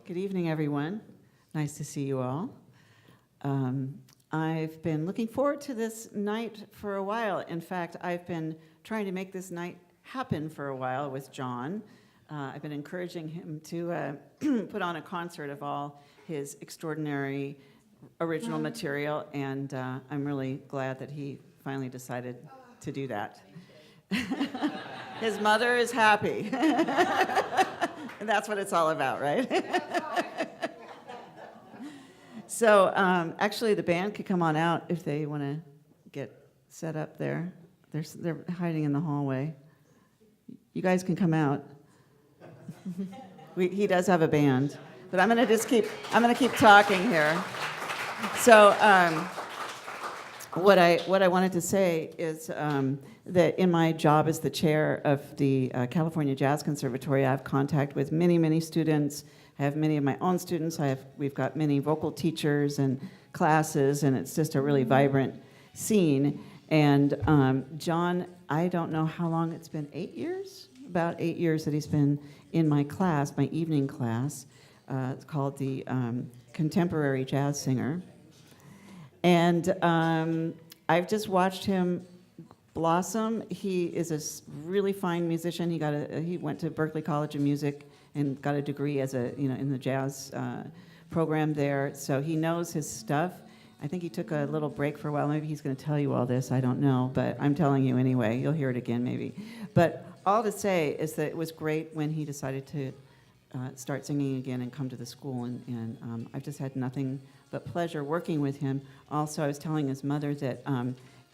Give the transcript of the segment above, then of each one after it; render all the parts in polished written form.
Good evening, everyone. Nice to see you all. I've been looking forward to this night for a while. In fact, I've been trying to make this night happen for a while with John. I've been encouraging him to put on a concert of all his extraordinary original material, and I'm really glad that he finally decided to do that. His mother is happy. And that's what it's all about, right? So actually, the band could come on out if they want to get set up there. They're hiding in the hallway. You guys can come out. He does have a band, but I'm gonna keep talking here. So what I wanted to say is that in my job as the chair of the California Jazz Conservatory, I have contact with many, many students. I have many of my own students. We've got many vocal teachers and classes, and it's just a really vibrant scene. And John, I don't know how long it's been, 8 years? About 8 years that he's been in my class, my evening class. It's called the Contemporary Jazz Singer. And I've just watched him blossom. He is a really fine musician. He went to Berklee College of Music and got a degree as in the jazz program there. So he knows his stuff. I think he took a little break for a while. Maybe he's going to tell you all this. I don't know, but I'm telling you anyway. You'll hear it again maybe. But all to say is that it was great when he decided to start singing again and come to the school. And I've just had nothing but pleasure working with him. Also, I was telling his mother that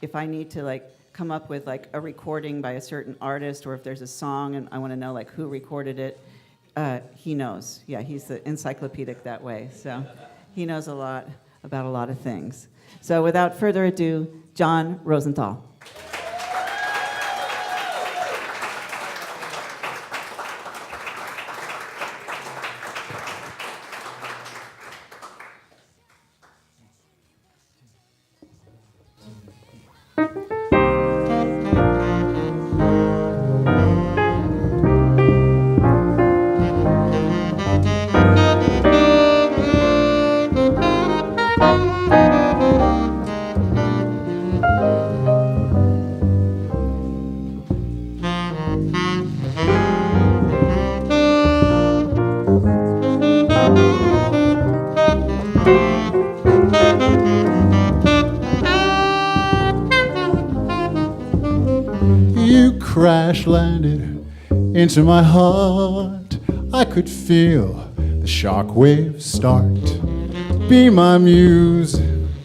if I need to come up with a recording by a certain artist, or if there's a song and I want to know who recorded it, he knows. Yeah, he's encyclopedic that way. So he knows a lot about a lot of things. So without further ado, Jon Rosenthal. Crash landed into my heart. I could feel the shock waves start. Be my muse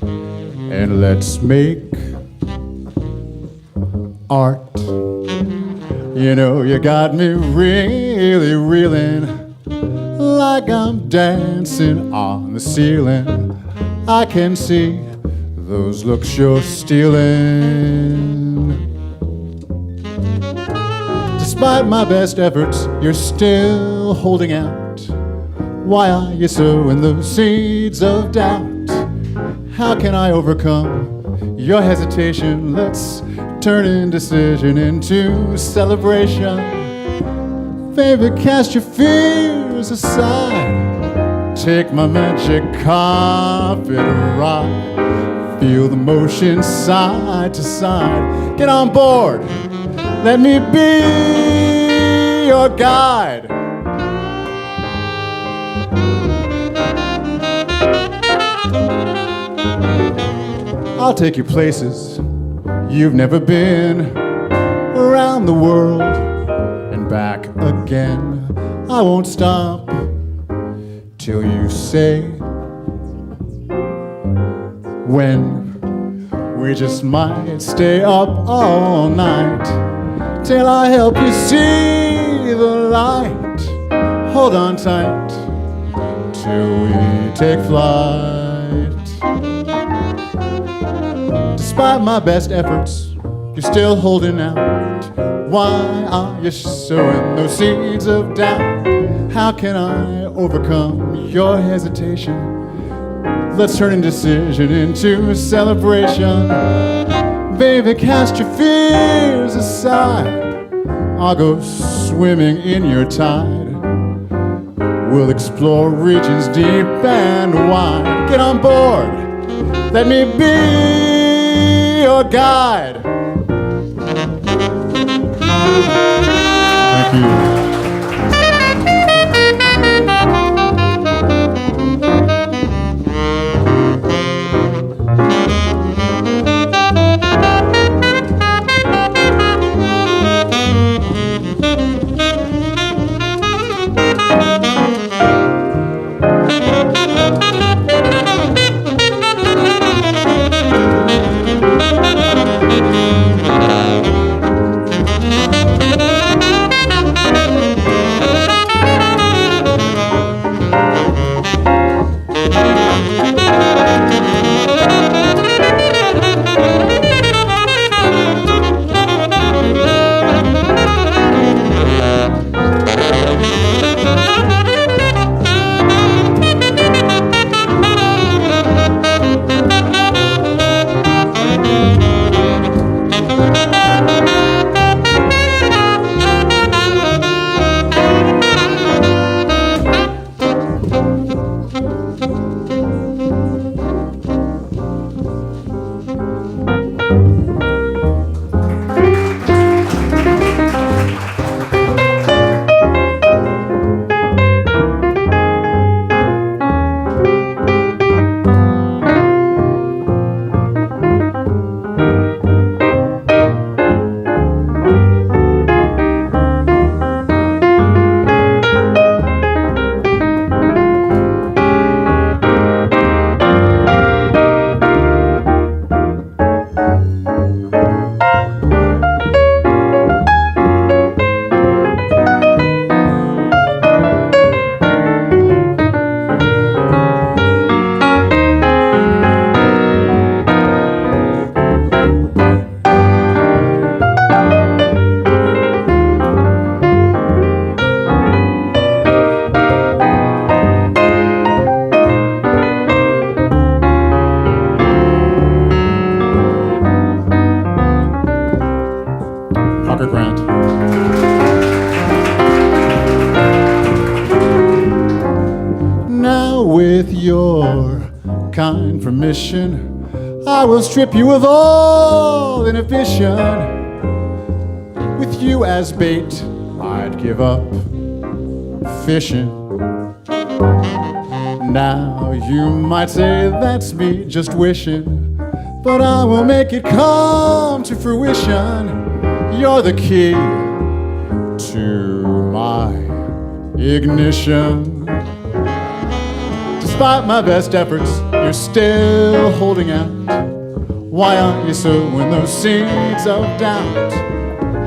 and let's make art. You know, you got me really reeling like I'm dancing on the ceiling. I can see those looks you're stealing. Despite my best efforts, you're still holding out. Why are you sowing those seeds of doubt? How can I overcome your hesitation? Let's turn indecision into celebration. Baby, cast your fears aside. Take my magic carpet ride. Feel the motion side to side. Get on board. Let me be your guide. I'll take you places you've never been, around the world and back again. I won't stop till you say when. We just might stay up all night till I help you see the light. Hold on tight till we take flight. Despite my best efforts, you're still holding out. Why are you sowing those seeds of doubt? How can I overcome your hesitation? Let's turn indecision into celebration. Baby, cast your fears aside. I'll go swimming in your tide. We'll explore regions deep and wide. Get on board. Let me be your guide. Thank you. With your kind permission, I will strip you of all inhibition. With you as bait, I'd give up fishing. Now you might say that's me just wishing, but I will make it come to fruition. You're the key to my ignition. Despite my best efforts, you're still holding out. Why aren't you sowing those seeds of doubt?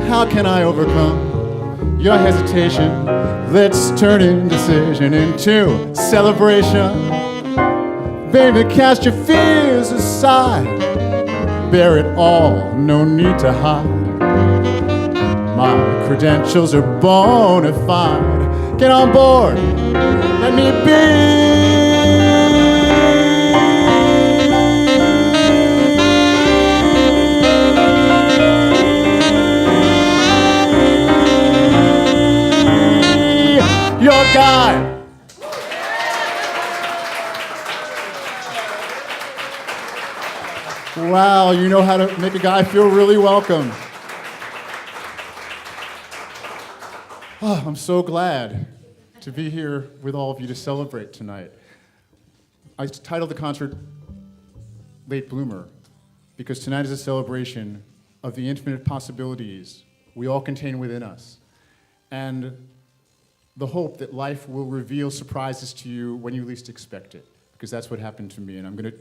How can I overcome your hesitation? Let's turn indecision into celebration. Baby, cast your fears aside. Bear it all, no need to hide. My credentials are bona fide. Get on board, let me be your guide. Wow, you know how to make a guy feel really welcome. Oh, I'm so glad to be here with all of you to celebrate tonight. I titled the concert Late Bloomer because tonight is a celebration of the infinite possibilities we all contain within us, and the hope that life will reveal surprises to you when you least expect it, because that's what happened to me. And I'm going to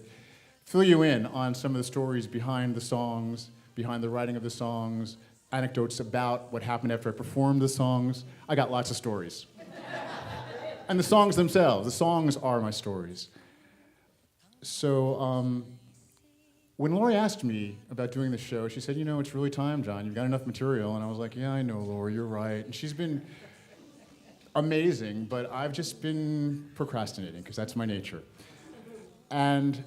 fill you in on some of the stories behind the songs, behind the writing of the songs, anecdotes about what happened after I performed the songs. I got lots of stories. And the songs themselves, the songs are my stories. So when Lori asked me about doing the show, she said, you know, it's really time, John, you've got enough material. And I was like, yeah, I know, Lori, you're right. And she's been amazing, but I've just been procrastinating, because that's my nature. And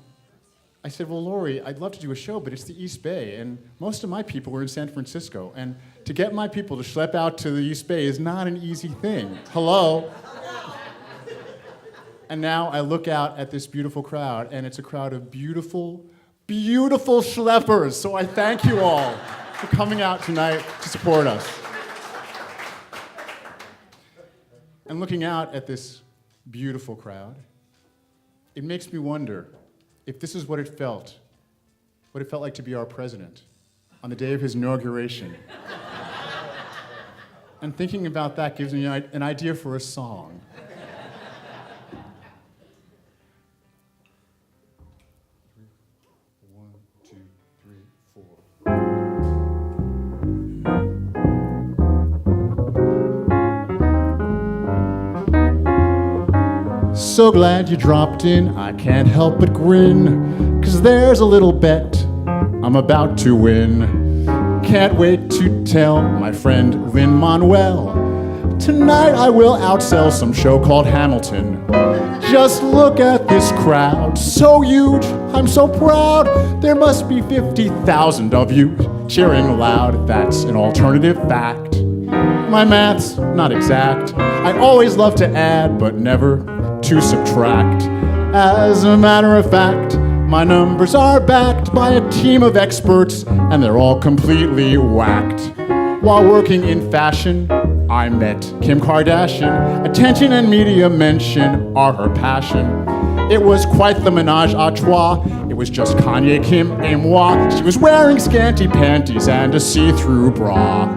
I said, well, Lori, I'd love to do a show, but it's the East Bay, and most of my people are in San Francisco, and to get my people to schlep out to the East Bay is not an easy thing. Hello? And now I look out at this beautiful crowd, and it's a crowd of beautiful, beautiful schleppers. So I thank you all for coming out tonight to support us. And looking out at this beautiful crowd, it makes me wonder if this is what it felt like to be our president on the day of his inauguration. And thinking about that gives me an idea for a song. One, two, three, four. So glad you dropped in, I can't help but grin, 'cause there's a little bet I'm about to win. Can't wait to tell my friend Lin-Manuel. Tonight I will outsell some show called Hamilton. Just look at this crowd, so huge, I'm so proud. There must be 50,000 of you cheering loud. That's an alternative fact. My math's not exact. I always love to add, but never to subtract. As a matter of fact, my numbers are backed by a team of experts, and they're all completely whacked. While working in fashion, I met Kim Kardashian. Attention and media mention are her passion. It was quite the menage a trois. It was just Kanye, Kim, et moi. She was wearing scanty panties and a see-through bra.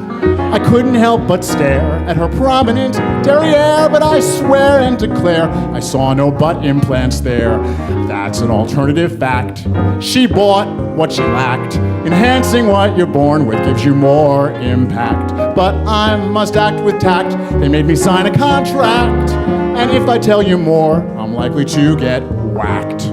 I couldn't help but stare at her prominent derriere, but I swear and declare I saw no butt implants there. That's an alternative fact. She bought what she lacked. Enhancing what you're born with gives you more impact. But I must act with tact. They made me sign a contract. And if I tell you more, I'm likely to get whacked.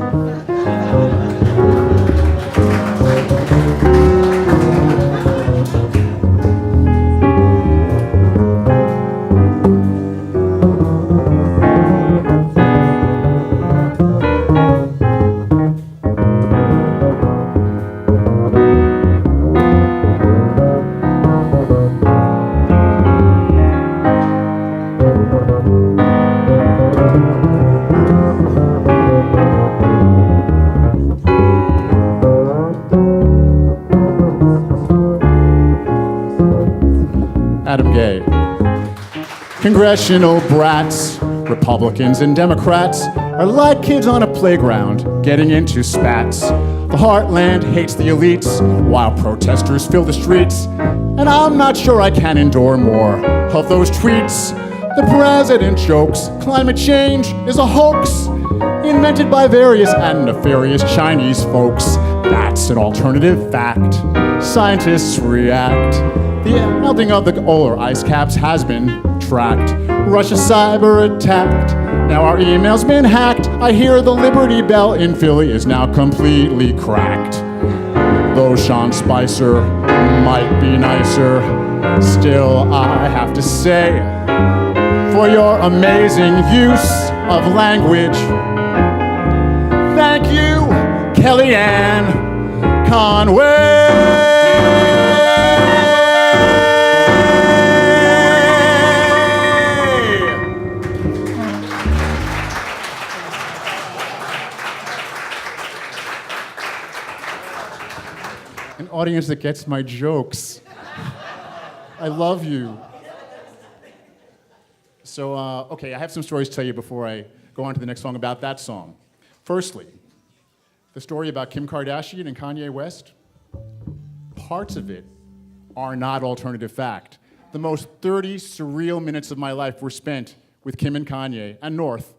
Congressional brats, Republicans and Democrats, are like kids on a playground getting into spats. The heartland hates the elites, while protesters fill the streets. And I'm not sure I can endure more of those tweets. The president jokes climate change is a hoax, invented by various and nefarious Chinese folks. That's an alternative fact. Scientists react. The melting of the polar ice caps has been tracked. Russia cyber attacked. Now our email's been hacked. I hear the Liberty Bell in Philly is now completely cracked. Though Sean Spicer might be nicer, still I have to say, for your amazing use of language, thank you, Kellyanne Conway. An audience that gets my jokes. I love you. So, okay, I have some stories to tell you before I go on to the next song about that song. Firstly, the story about Kim Kardashian and Kanye West. Parts of it are not alternative fact. The most 30 surreal minutes of my life were spent with Kim and Kanye and North.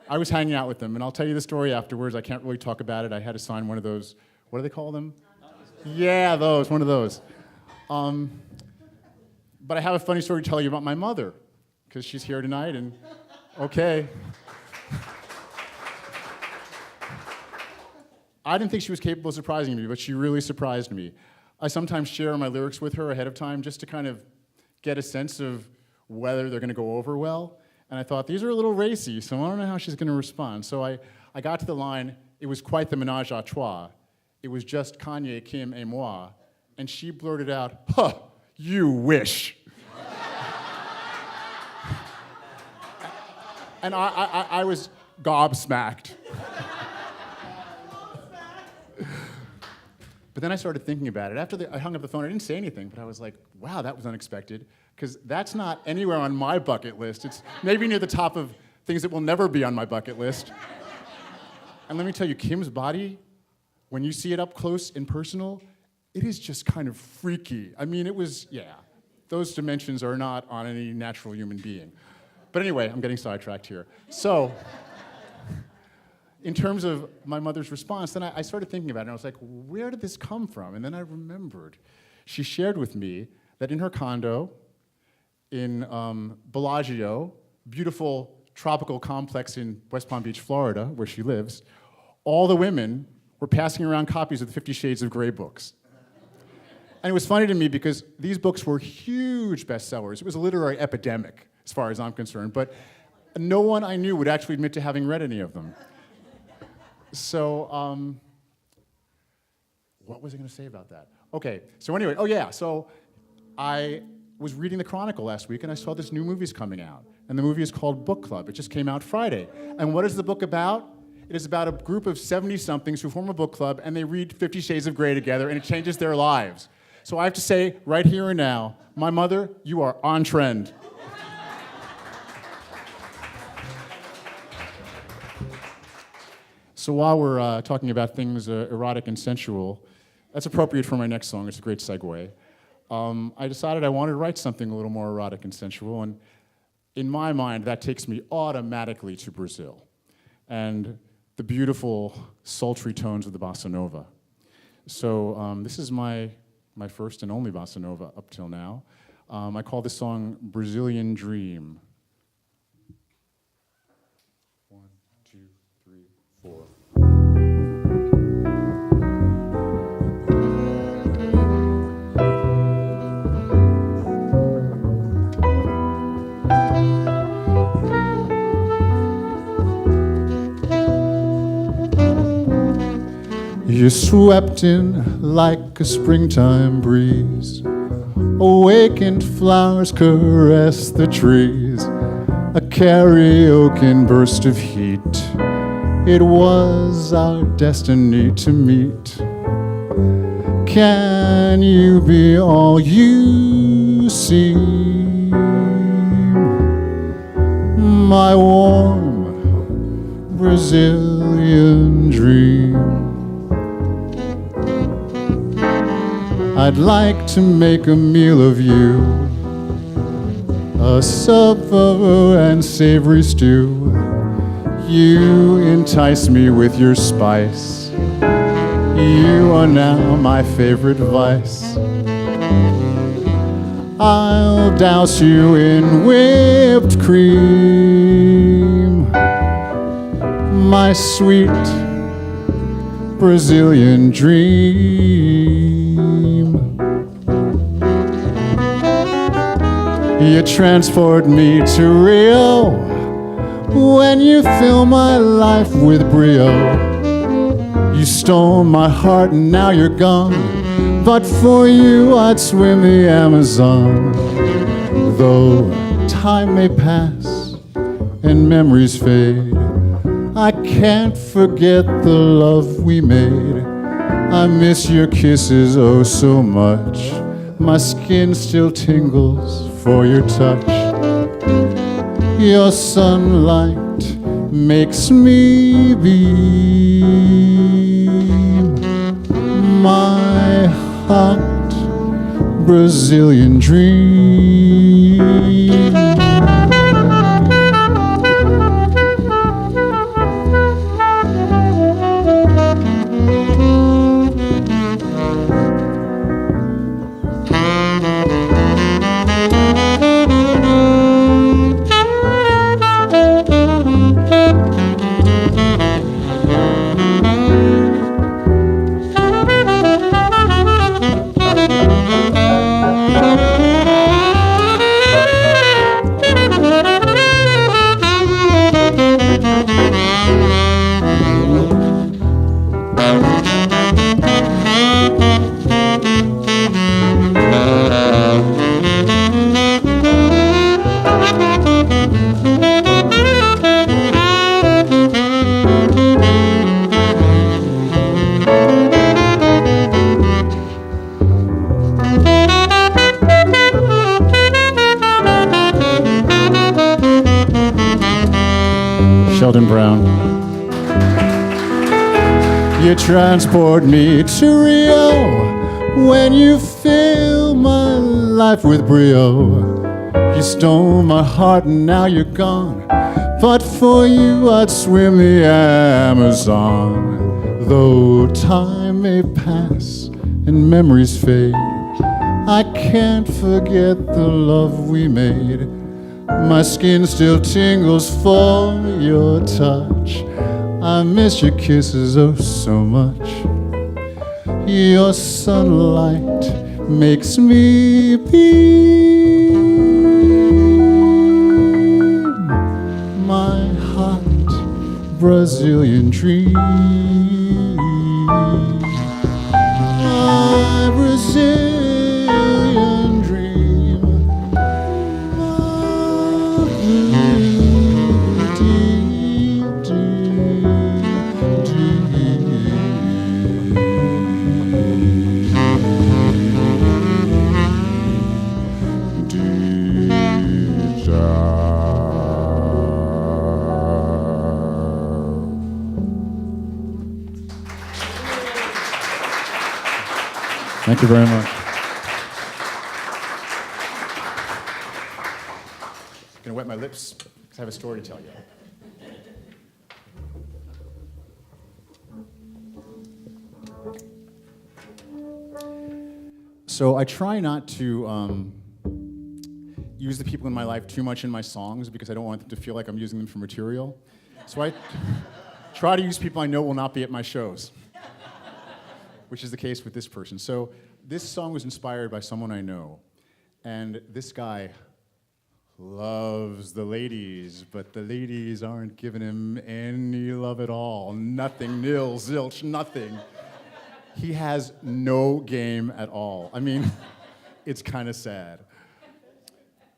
I was hanging out with them, and I'll tell you the story afterwards. I can't really talk about it. I had to sign one of those, what do they call them? Yeah, one of those. But I have a funny story to tell you about my mother, because she's here tonight, and okay. I didn't think she was capable of surprising me, but she really surprised me. I sometimes share my lyrics with her ahead of time just to kind of get a sense of whether they're going to go over well. And I thought, these are a little racy, so I don't know how she's going to respond. So I got to the line, it was quite the menage a trois. It was just Kanye, Kim, et moi. And she blurted out, huh, you wish. And I was gobsmacked. But then I started thinking about it. After I hung up the phone, I didn't say anything, but I was like, wow, that was unexpected, because that's not anywhere on my bucket list. It's maybe near the top of things that will never be on my bucket list. And let me tell you, Kim's body, when you see it up close and personal, it is just kind of freaky. I mean, those dimensions are not on any natural human being. But anyway, I'm getting sidetracked here. So, in terms of my mother's response, then I started thinking about it, and I was like, where did this come from? And then I remembered. She shared with me that in her condo in Bellagio, beautiful tropical complex in West Palm Beach, Florida, where she lives, all the women were passing around copies of the 50 Shades of Grey books. And it was funny to me because these books were huge bestsellers. It was a literary epidemic, as far as I'm concerned, but no one I knew would actually admit to having read any of them. So, what was I going to say about that? Okay, so anyway, so I was reading the Chronicle last week and I saw this new movie's coming out. And the movie is called Book Club. It just came out Friday. And what is the book about? It is about a group of 70-somethings who form a book club and they read 50 Shades of Grey together and it changes their lives. So I have to say, right here and now, my mother, you are on trend. So while we're talking about things erotic and sensual, that's appropriate for my next song. It's a great segue. I decided I wanted to write something a little more erotic and sensual, and in my mind, that takes me automatically to Brazil and the beautiful, sultry tones of the bossa nova. So this is my first and only bossa nova up till now. I call this song Brazilian Dream. 1, 2, 3, 4. You're swept in like a springtime breeze. Awakened flowers caress the trees. A karaoke burst of heat. It was our destiny to meet. Can you be all you seem? My warm Brazilian dream. I'd like to make a meal of you, a supper and savory stew. You entice me with your spice. You are now my favorite vice. I'll douse you in whipped cream, my sweet Brazilian dream. You transport me to Rio when you fill my life with brio. You stole my heart and now you're gone, but for you I'd swim the Amazon. Though time may pass and memories fade, I can't forget the love we made. I miss your kisses oh so much. My skin still tingles for your touch. Your sunlight makes me beam. My hot Brazilian dream. Sheldon Brown. You transport me to Rio when you fill my life with brio. You stole my heart and now you're gone, but for you I'd swim the Amazon. Though time may pass and memories fade, I can't forget the love we made. My skin still tingles for your touch. I miss your kisses oh so much. Your sunlight makes me beam. My hot Brazilian dream. My Brazilian dream. Thank you very much. I'm gonna wet my lips because I have a story to tell you. So I try not to use the people in my life too much in my songs because I don't want them to feel like I'm using them for material. So I try to use people I know will not be at my shows, which is the case with this person. So this song was inspired by someone I know, and this guy loves the ladies, but the ladies aren't giving him any love at all. Nothing, nil, zilch, nothing. He has no game at all. I mean, it's kind of sad.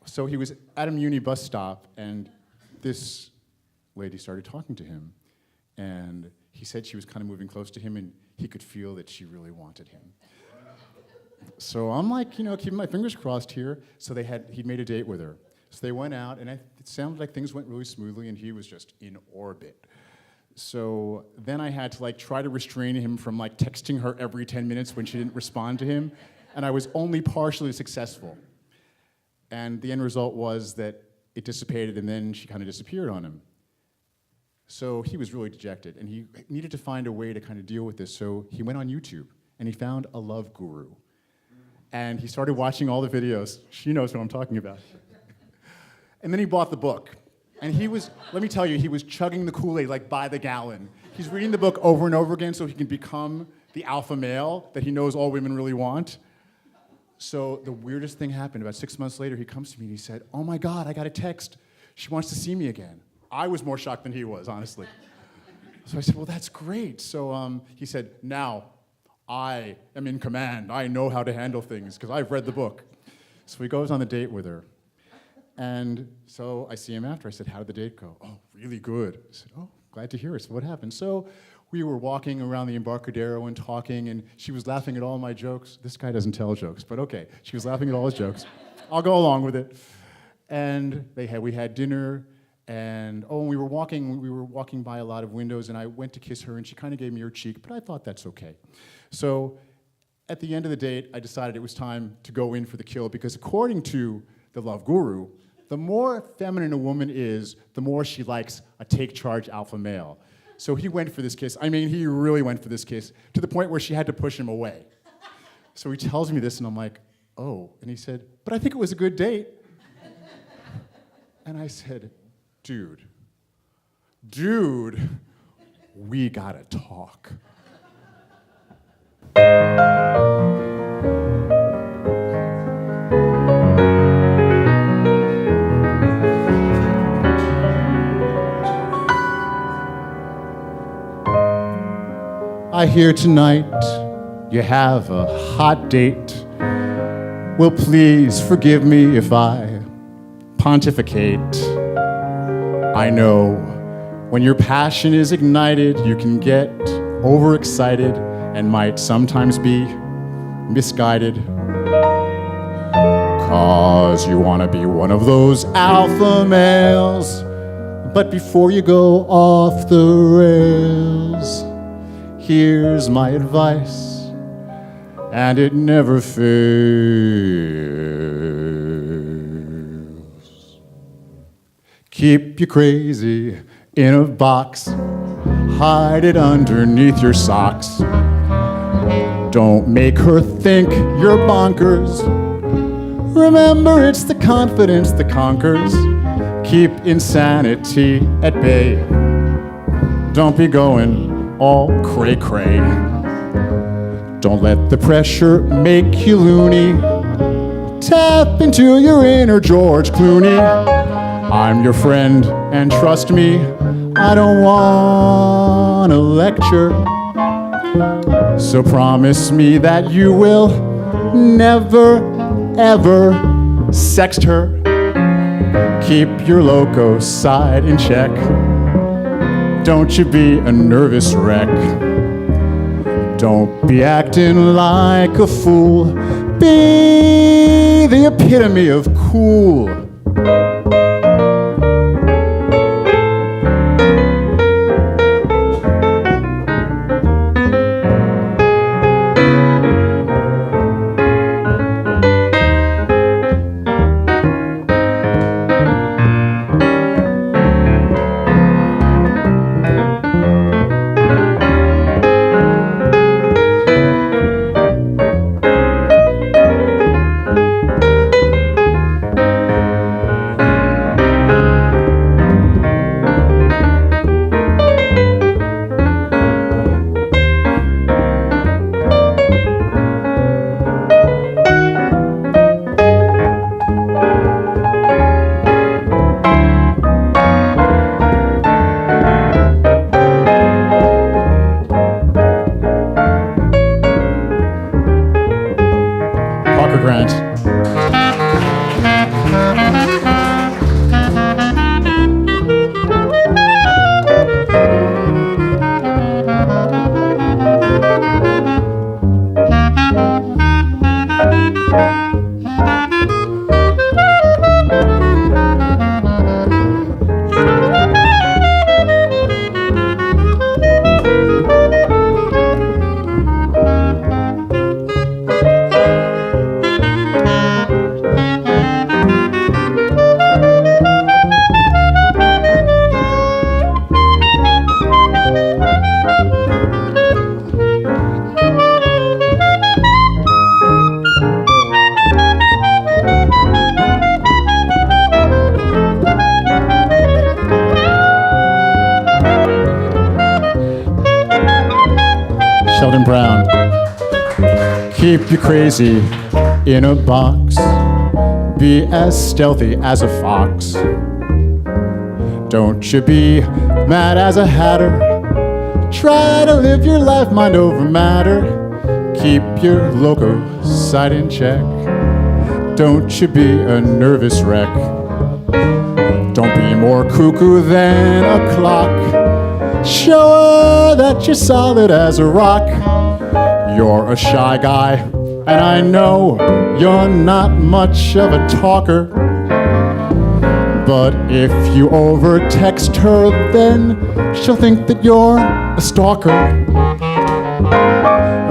So he was at a Muni bus stop, and this lady started talking to him, and he said she was kind of moving close to him, and he could feel that she really wanted him. So I'm like, keeping my fingers crossed here. So he'd made a date with her. So they went out, and it sounded like things went really smoothly, and he was just in orbit. So then I had to try to restrain him from texting her every 10 minutes when she didn't respond to him, and I was only partially successful. And the end result was that it dissipated, and then she kind of disappeared on him. So he was really dejected, and he needed to find a way to kind of deal with this. So he went on YouTube, and he found a love guru. And he started watching all the videos. She knows what I'm talking about. And then he bought the book. And let me tell you, he was chugging the Kool-Aid by the gallon. He's reading the book over and over again so he can become the alpha male that he knows all women really want. So the weirdest thing happened. About 6 months later, he comes to me and he said, "Oh my God, I got a text. She wants to see me again." I was more shocked than he was, honestly. So I said, "Well, that's great." So he said, "Now I am in command. I know how to handle things because I've read the book." So he goes on the date with her. And so I see him after. I said, "How did the date go?" "Oh, really good." I said, "Oh, glad to hear it. So what happened?" So we were walking around the Embarcadero and talking, and she was laughing at all my jokes. This guy doesn't tell jokes, but okay. She was laughing at all his jokes. I'll go along with it. And we had dinner, and we were walking by a lot of windows, and I went to kiss her, and she kind of gave me her cheek, but I thought that's okay. So at the end of the date, I decided it was time to go in for the kill, because according to the love guru, the more feminine a woman is, the more she likes a take-charge alpha male. So he went for this kiss. I mean, he really went for this kiss, to the point where she had to push him away. So he tells me this, and I'm like, "Oh." And he said, "But I think it was a good date." And I said, dude, we gotta talk. I hear tonight you have a hot date. Well, please forgive me if I pontificate. I know when your passion is ignited, you can get overexcited and might sometimes be misguided. 'Cause you wanna be one of those alpha males. But before you go off the rails, here's my advice, and it never fails. Keep your crazy in a box, hide it underneath your socks. Don't make her think you're bonkers. Remember, it's the confidence that conquers. Keep insanity at bay. Don't be going all cray-cray. Don't let the pressure make you loony. Tap into your inner George Clooney. I'm your friend, and trust me, I don't want to lecture. So promise me that you will never, ever sext her. Keep your loco side in check. Don't you be a nervous wreck. Don't be acting like a fool. Be the epitome of cool. Sheldon Brown. Keep you crazy in a box. Be as stealthy as a fox. Don't you be mad as a hatter. Try to live your life mind over matter. Keep your loco side in check. Don't you be a nervous wreck. Don't be more cuckoo than a clock. Show her that you're solid as a rock. You're a shy guy, and I know you're not much of a talker. But if you over-text her, then she'll think that you're a stalker.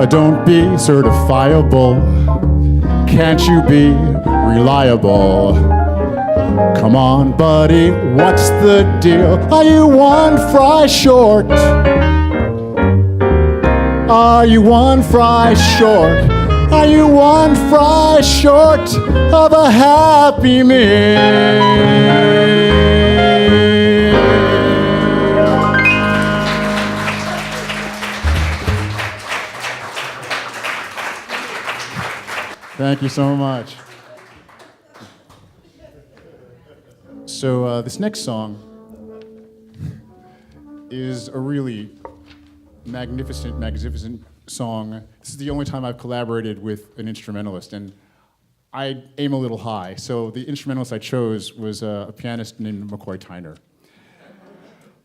Don't be certifiable. Can't you be reliable? Come on, buddy, what's the deal? Are you one fry short? Are you one fry short? Are you one fry short of a happy meal? Thank you so much. So this next song is a really magnificent song. This is the only time I've collaborated with an instrumentalist, and I aim a little high. So the instrumentalist I chose was a pianist named McCoy Tyner.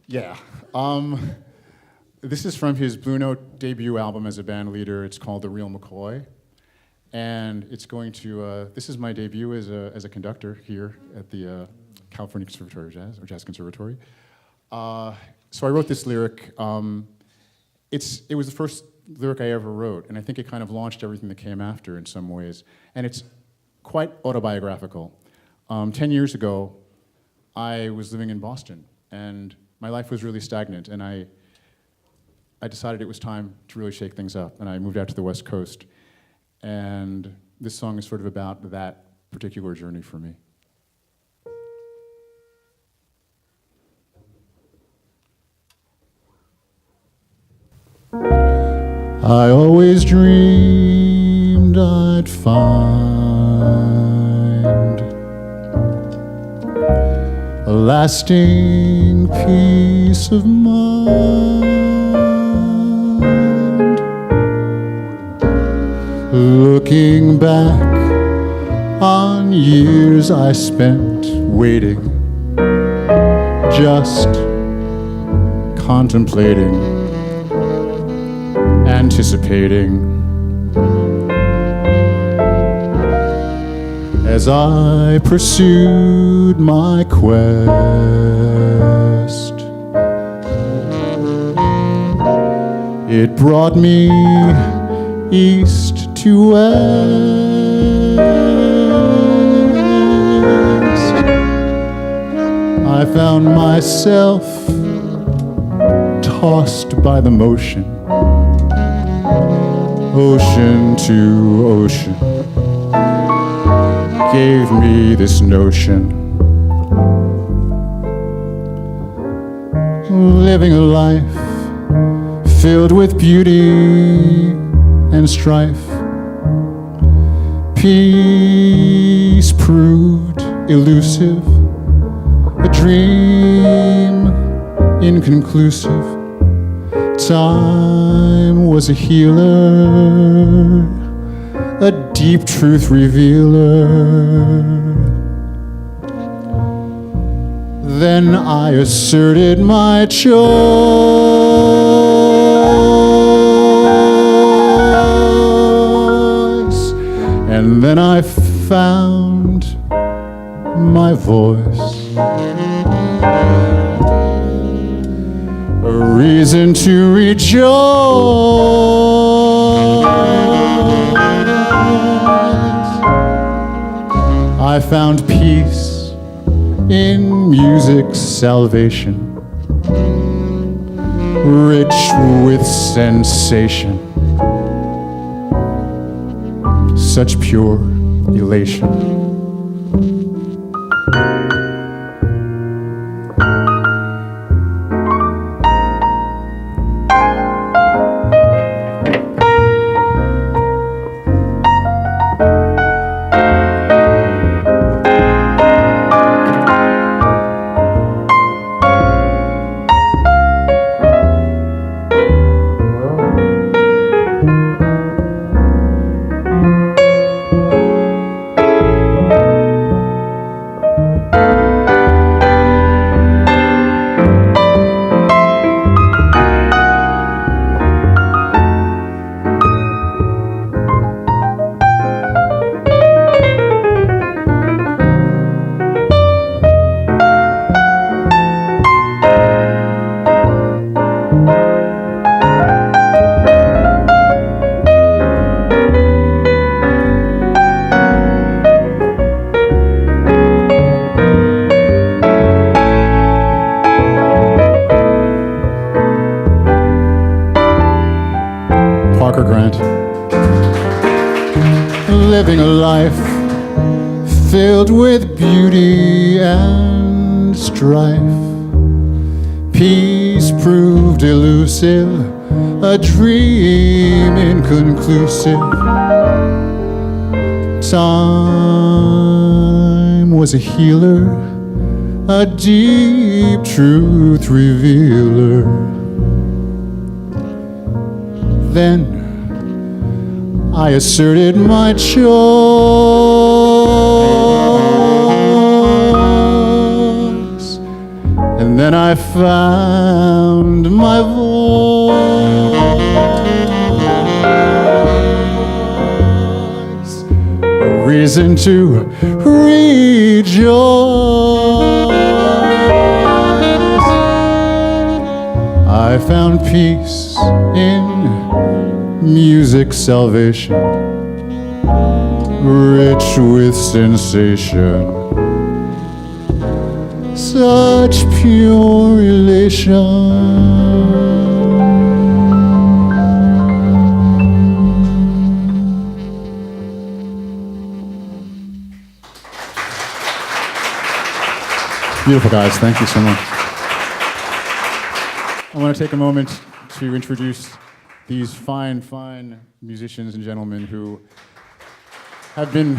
Yeah. This is from his Blue Note debut album as a band leader. It's called The Real McCoy. And it's going to, this is my debut as a conductor here at the California Conservatory of Jazz, or Jazz Conservatory. So I wrote this lyric. It was the first lyric I ever wrote, and I think it kind of launched everything that came after in some ways. And it's quite autobiographical. 10 years ago, I was living in Boston, and my life was really stagnant, and I decided it was time to really shake things up, and I moved out to the West Coast. And this song is sort of about that particular journey for me. I always dreamed I'd find a lasting peace of mind. Looking back on years I spent waiting, just contemplating, anticipating, as I pursued my quest. It brought me east to west. I found myself tossed by the motion, ocean to ocean, gave me this notion, living a life filled with beauty and strife. Peace proved elusive, a dream inconclusive. Time was a healer, a deep truth revealer. Then I asserted my choice, and then I found my voice. A reason to rejoice. I found peace in music's salvation, rich with sensation, such pure elation. Living a life filled with beauty and strife. Peace proved elusive, a dream inconclusive. Time was a healer, a deep truth revealer. Then I asserted my choice, and then I found my voice, a reason to rejoice. I found peace in music salvation, rich with sensation, such pure elation. Beautiful, guys. Thank you so much. I want to take a moment to introduce these fine, fine musicians and gentlemen who have been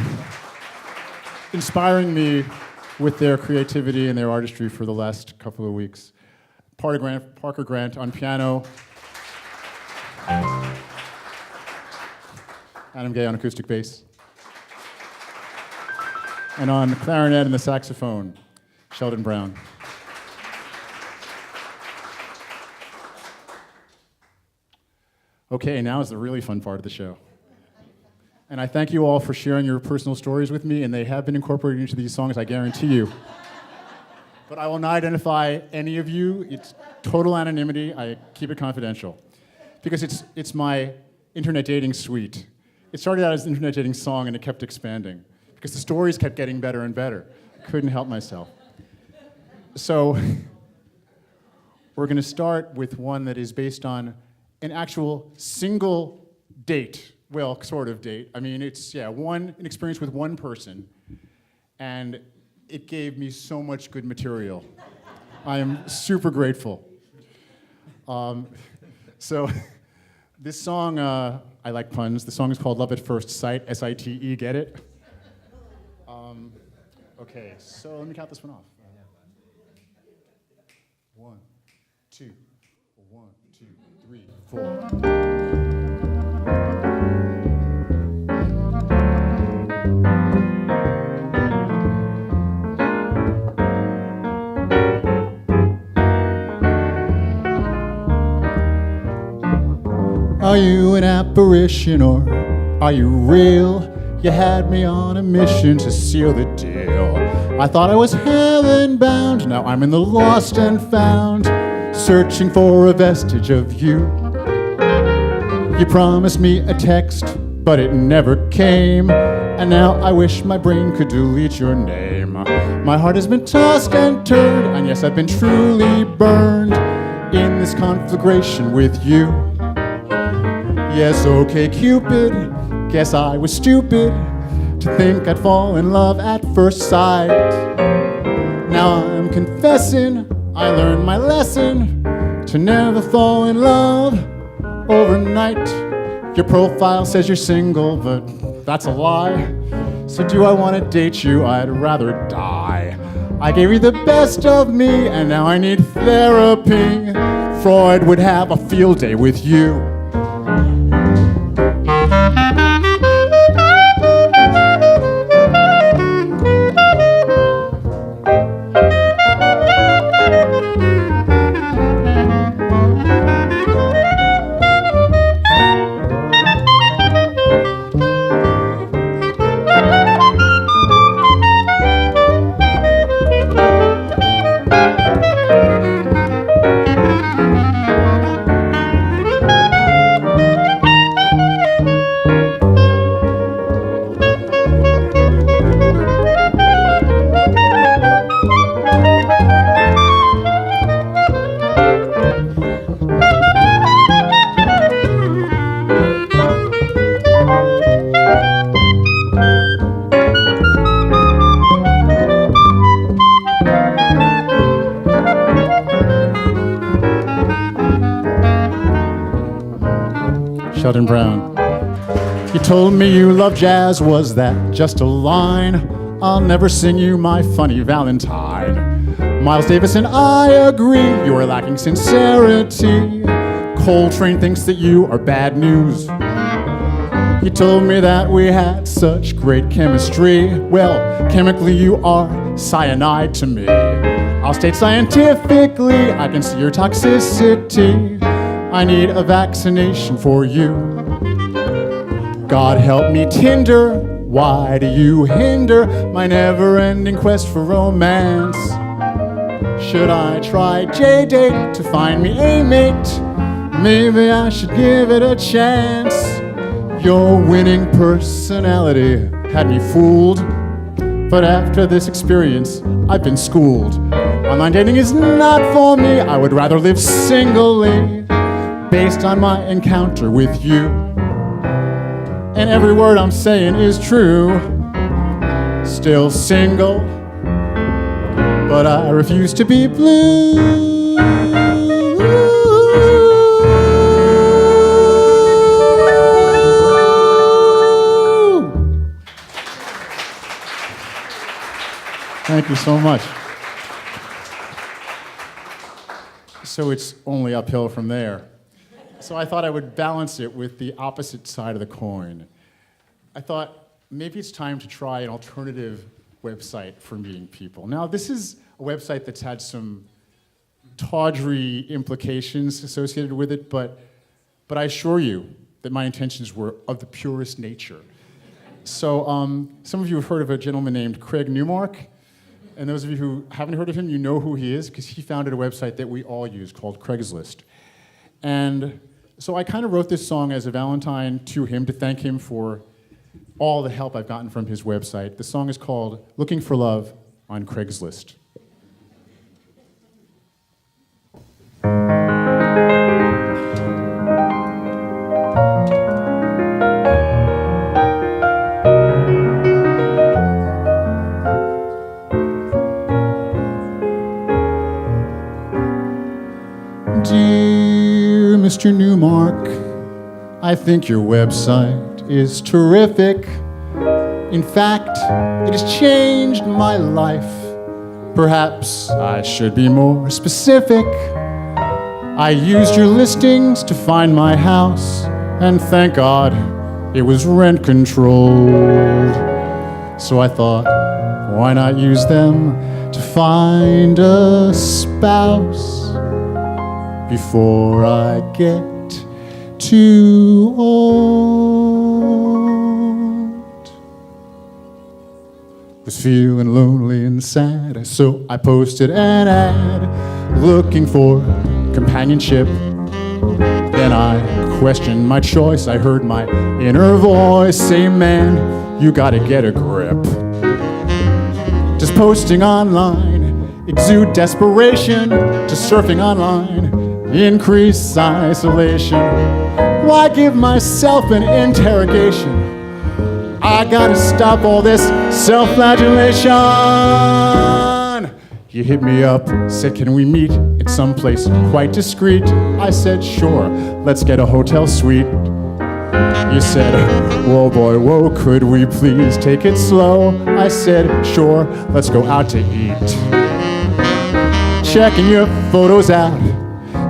inspiring me with their creativity and their artistry for the last couple of weeks. Parker Grant on piano, Adam Gay on acoustic bass, and on clarinet and the saxophone, Sheldon Brown. Okay, now is the really fun part of the show. And I thank you all for sharing your personal stories with me, and they have been incorporated into these songs, I guarantee you. But I will not identify any of you. It's total anonymity. I keep it confidential. Because it's my internet dating suite. It started out as an internet dating song, and it kept expanding. Because the stories kept getting better and better. I couldn't help myself. So we're going to start with one that is based on an actual single date. Well, sort of date. I mean, it's, an experience with one person. And it gave me so much good material. I am super grateful. So this song, I like puns. The song is called Love at First Sight, S-I-T-E, get it? Okay, so let me count this one off. 1, 2, 1, 2, 3, 4. Are you an apparition or are you real? You had me on a mission to seal the deal. I thought I was heaven bound, now I'm in the lost and found, searching for a vestige of you. You promised me a text, but it never came, and now I wish my brain could delete your name. My heart has been tossed and turned, and yes, I've been truly burned in this conflagration with you. Yes, okay, Cupid, guess I was stupid to think I'd fall in love at first sight. Now I'm confessing, I learned my lesson to never fall in love overnight. Your profile says you're single, but that's a lie. So do I want to date you? I'd rather die. I gave you the best of me, and now I need therapy. Freud would have a field day with you. Sheldon Brown. You told me you love jazz, was that just a line? I'll never sing you my funny Valentine. Miles Davis and I agree, you are lacking sincerity. Coltrane thinks that you are bad news. You told me that we had such great chemistry. Well, chemically you are cyanide to me. I'll state scientifically, I can see your toxicity. I need a vaccination for you. God help me, Tinder. Why do you hinder my never-ending quest for romance? Should I try J-Date to find me a mate? Maybe I should give it a chance. Your winning personality had me fooled. But after this experience, I've been schooled. Online dating is not for me. I would rather live singly, based on my encounter with you. And every word I'm saying is true. Still single, but I refuse to be blue. Thank you so much. So it's only uphill from there. So I thought I would balance it with the opposite side of the coin. I thought maybe it's time to try an alternative website for meeting people. Now, this is a website that's had some tawdry implications associated with it, but I assure you that my intentions were of the purest nature. So some of you have heard of a gentleman named Craig Newmark. And those of you who haven't heard of him, you know who he is, because he founded a website that we all use called Craigslist. And so I kind of wrote this song as a Valentine to him to thank him for all the help I've gotten from his website. The song is called Looking for Love on Craigslist. Dear Mr. Newmark, I think your website is terrific. In fact, it has changed my life. Perhaps I should be more specific. I used your listings to find my house, and thank God it was rent controlled. So I thought, why not use them to find a spouse before I get too old? Was feeling lonely and sad, so I posted an ad looking for companionship. Then I questioned my choice. I heard my inner voice say, man, you gotta get a grip. Just posting online, exude desperation. Just surfing online, increase isolation. Why give myself an interrogation? I gotta stop all this self-flagellation. You hit me up, said can we meet at some place quite discreet? I said sure, let's get a hotel suite. You said, whoa boy, whoa, could we please take it slow? I said sure, let's go out to eat. Checking your photos out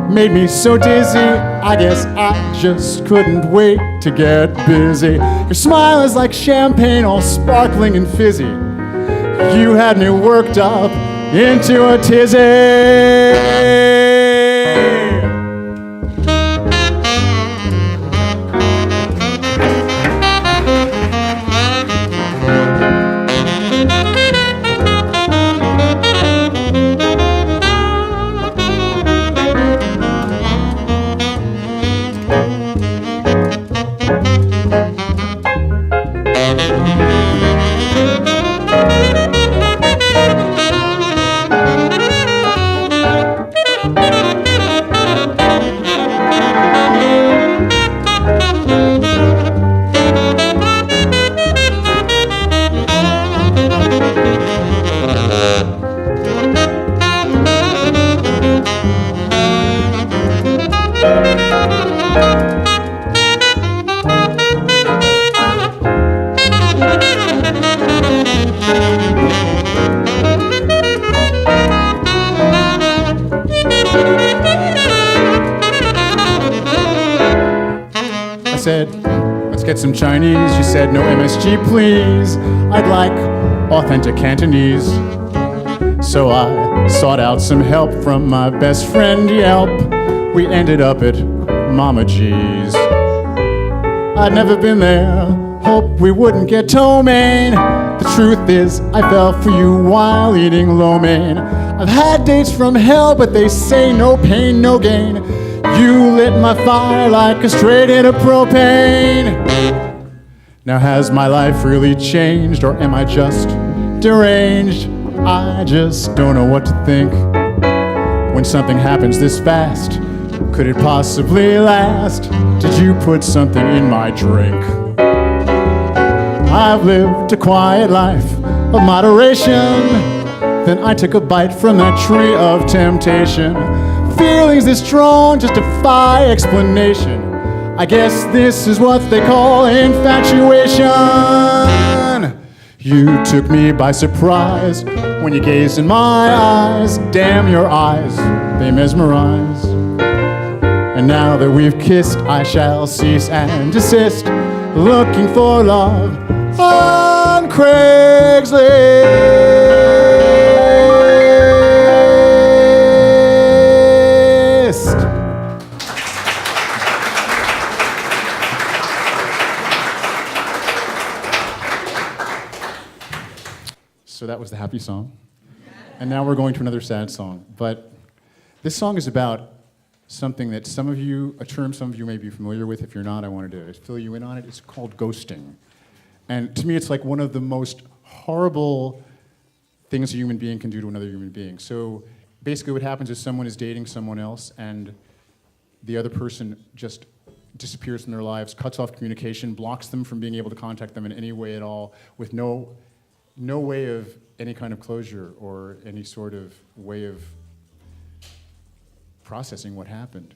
made me so dizzy, I guess I just couldn't wait to get busy. Your smile is like champagne, all sparkling and fizzy. You had me worked up into a tizzy. I said, let's get some Chinese. You said, no MSG, please. I'd like authentic Cantonese. So I sought out some help from my best friend Yelp. We ended up at Mama G's. I'd never been there, hoped we wouldn't get toe main. The truth is, I fell for you while eating lo mein. I've had dates from hell, but they say no pain, no gain. You lit my fire like a straight hit of propane. Now has my life really changed, or am I just deranged? I just don't know what to think. When something happens this fast, could it possibly last? Did you put something in my drink? I've lived a quiet life of moderation. Then I took a bite from that tree of temptation. Feelings this strong just defy explanation. I guess this is what they call infatuation. You took me by surprise when you gazed in my eyes. Damn your eyes, they mesmerize. And now that we've kissed, I shall cease and desist, looking for love on Craigslist. So that was the happy song. And now we're going to another sad song. But this song is about something that a term some of you may be familiar with. If you're not, I wanted to fill you in on it. It's called ghosting. And to me, it's like one of the most horrible things a human being can do to another human being. So basically what happens is someone is dating someone else and the other person just disappears from their lives, cuts off communication, blocks them from being able to contact them in any way at all, with no way of any kind of closure or any sort of way of processing what happened.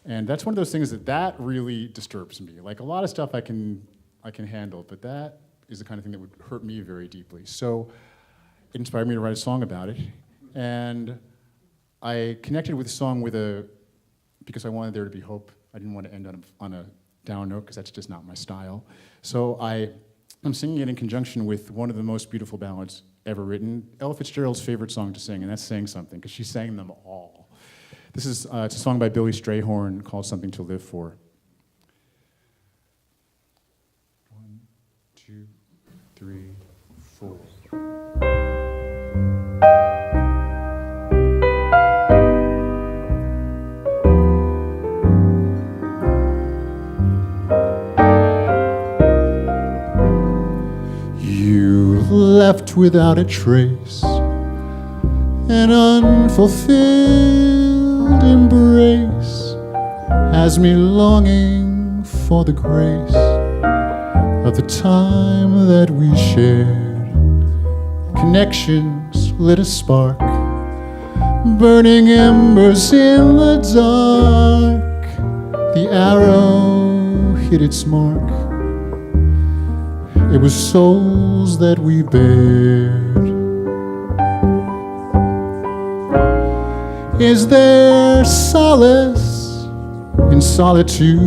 And that's one of those things that really disturbs me. Like a lot of stuff I can handle, but that is the kind of thing that would hurt me very deeply. So it inspired me to write a song about it. And I connected with the song because I wanted there to be hope. I didn't want to end on a down note because that's just not my style. So I'm singing it in conjunction with one of the most beautiful ballads ever written, Ella Fitzgerald's favorite song to sing, and that's Saying Something, because she sang them all. This is it's a song by Billy Strayhorn called Something to Live For. 1, 2, 3, 4. You left without a trace, an unfulfilled embrace has me longing for the grace of the time that we shared. Connections lit a spark, burning embers in the dark. The arrow hit its mark. It was souls that we bared. Is there solace in solitude?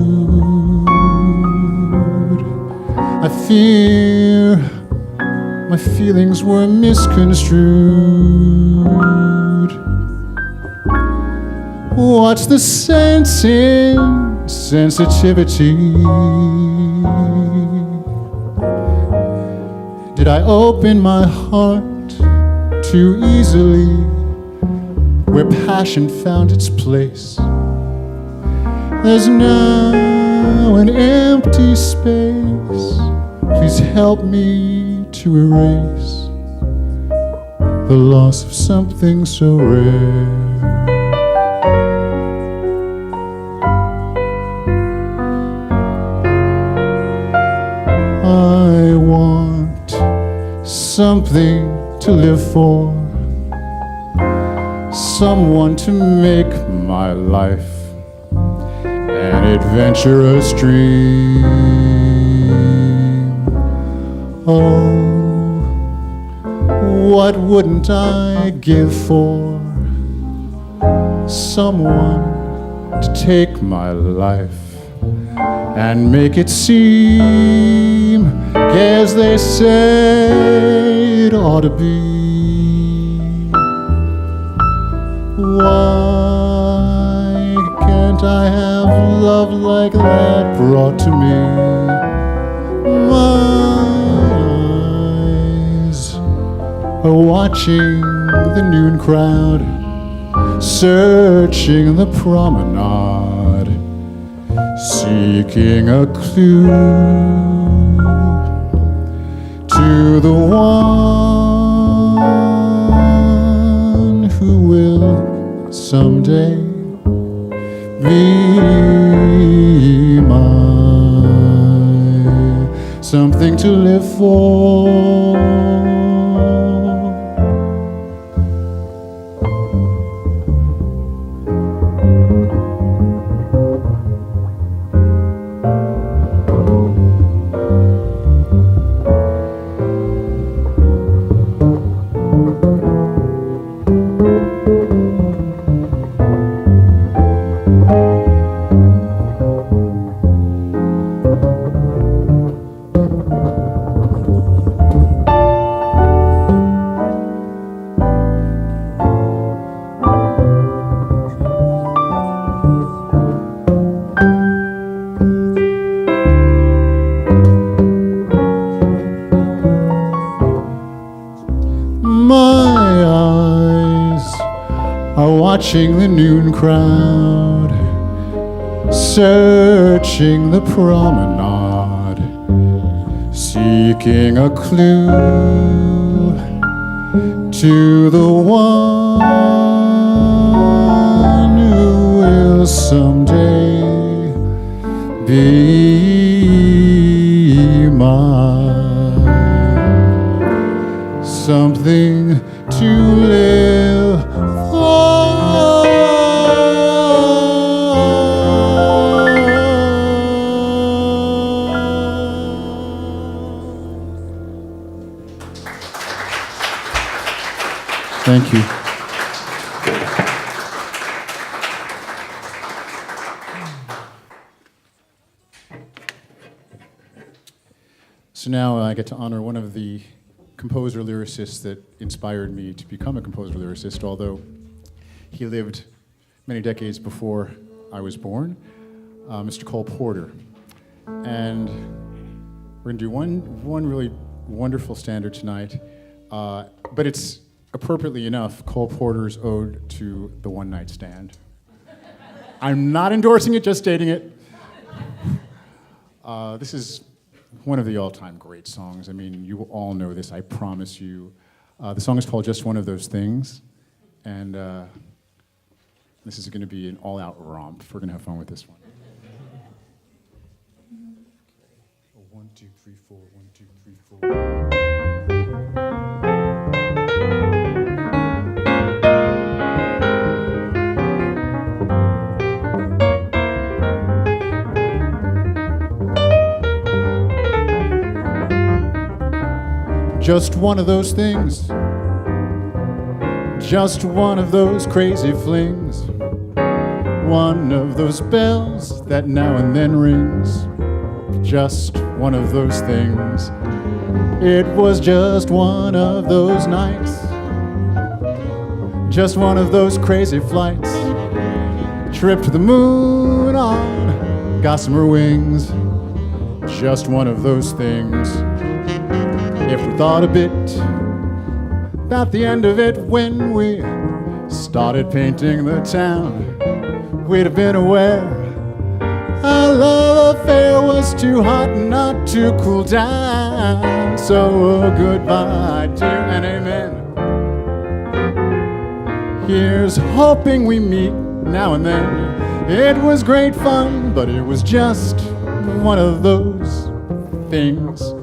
I fear my feelings were misconstrued. What's the sense in sensitivity? Did I open my heart too easily, where passion found its place? There's now an empty space. Please help me to erase the loss of something so rare. I want something to live for, someone to make my life an adventurous dream. Oh, what wouldn't I give for someone to take my life and make it seem as they say it ought to be. Why can't I have love like that brought to me? My watching the noon crowd, searching the promenade, seeking a clue to the one who will someday be mine, something to live for. Watching the noon crowd, searching the promenade, seeking a clue to the one who will someday be mine, something to live for. Thank you. So now I get to honor one of the composer-lyricists that inspired me to become a composer-lyricist, although he lived many decades before I was born, Mr. Cole Porter. And we're going to do one really wonderful standard tonight, but it's appropriately enough Cole Porter's ode to the one-night stand. I'm not endorsing it, just stating it. This is one of the all-time great songs. I mean, you all know this, I promise you. The song is called Just One of Those Things, and this is going to be an all-out romp. We're going to have fun with this one. 1, 2, 3, 4, 1, 2, 3, 4. Just one of those things, just one of those crazy flings, one of those bells that now and then rings, just one of those things. It was just one of those nights, just one of those crazy flights, trip to the moon on gossamer wings, just one of those things. If we thought a bit about the end of it when we started painting the town, we'd have been aware our love affair was too hot not to cool down. So goodbye, dear, and amen. Here's hoping we meet now and then. It was great fun, but it was just one of those things.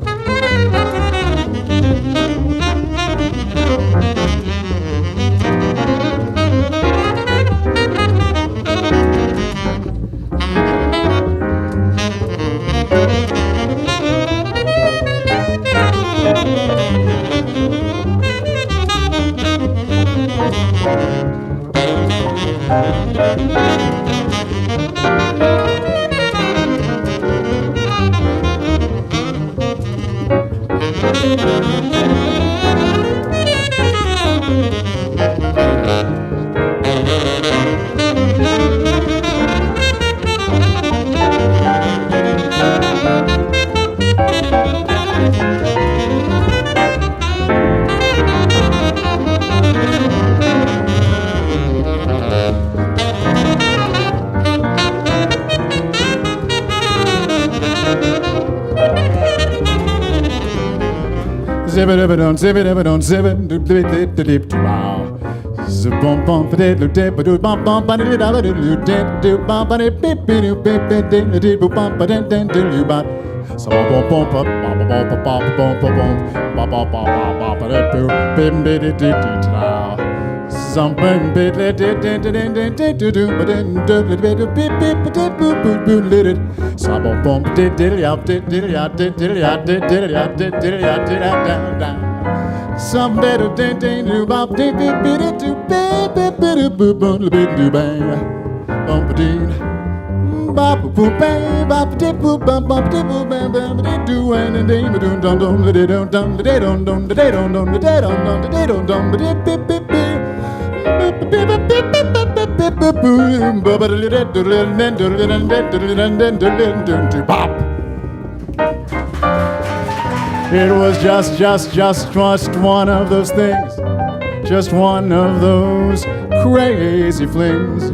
zip it, don't zip it, don't zip it, do dip dip dip wow. Zip bum bum ba dip dip do bum bum ba dip da do dip do bum ba dip bip bip bip bip dip dip bum ba dip dip do you ba. So bum bum bum bum bum bum bum bum bum bum bum ba dip bip bip dip dip wow. Something bit it did do but then do it bit bip dip boop boop lit it. So bum did ya did ya did ya did ya did ya did down down. Some better do bop dip bip bit do bip bip bip boop boop bit do bang bump ding bop boop bang bop dip boop bump bump dip boop bang bang dip do and then dum dum dum they don't dum they don't dum they don't dum they don't dum they don't dum bip bip bip bip. It was just one of those things, just one of those crazy flings,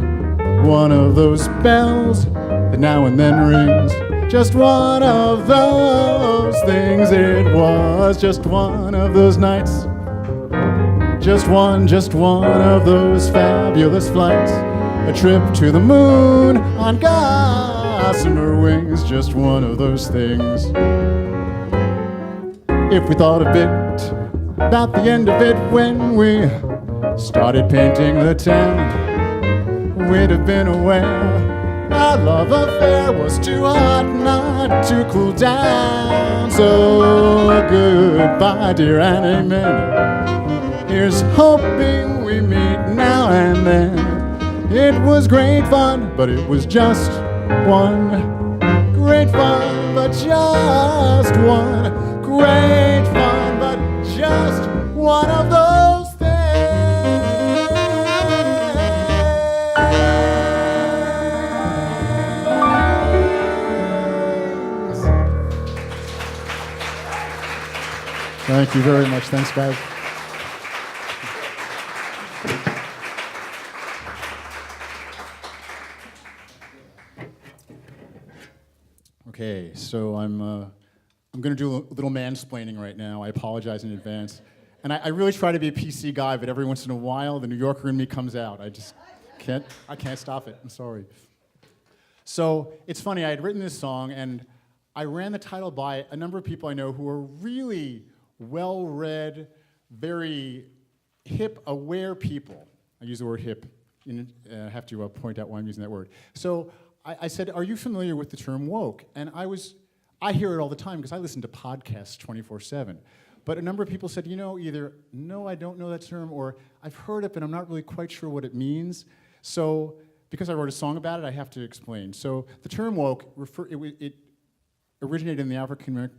one of those bells that now and then rings. Just one of those things, it was just one of those nights. Just one of those fabulous flights. A trip to the moon on gossamer wings. Just one of those things. If we thought a bit about the end of it when we started painting the town, we'd have been aware our love affair was too hot not to cool down. So goodbye, dear, and amen. Here's hoping we meet now and then. It was great fun, but it was just one. Great fun, but just one. Great fun, but just one of those things. Thank you very much. Thanks, guys. Okay, so I'm going to do a little mansplaining right now. I apologize in advance. And I really try to be a PC guy, but every once in a while, the New Yorker in me comes out. I just can't stop it. I'm sorry. So it's funny, I had written this song, and I ran the title by a number of people I know who are really well-read, very hip, aware people. I use the word hip. I have to point out why I'm using that word. So I said, are you familiar with the term woke? And I hear it all the time because I listen to podcasts 24/7. But a number of people said, either, no, I don't know that term, or I've heard it, but I'm not really quite sure what it means. So because I wrote a song about it, I have to explain. So the term woke, it originated in the African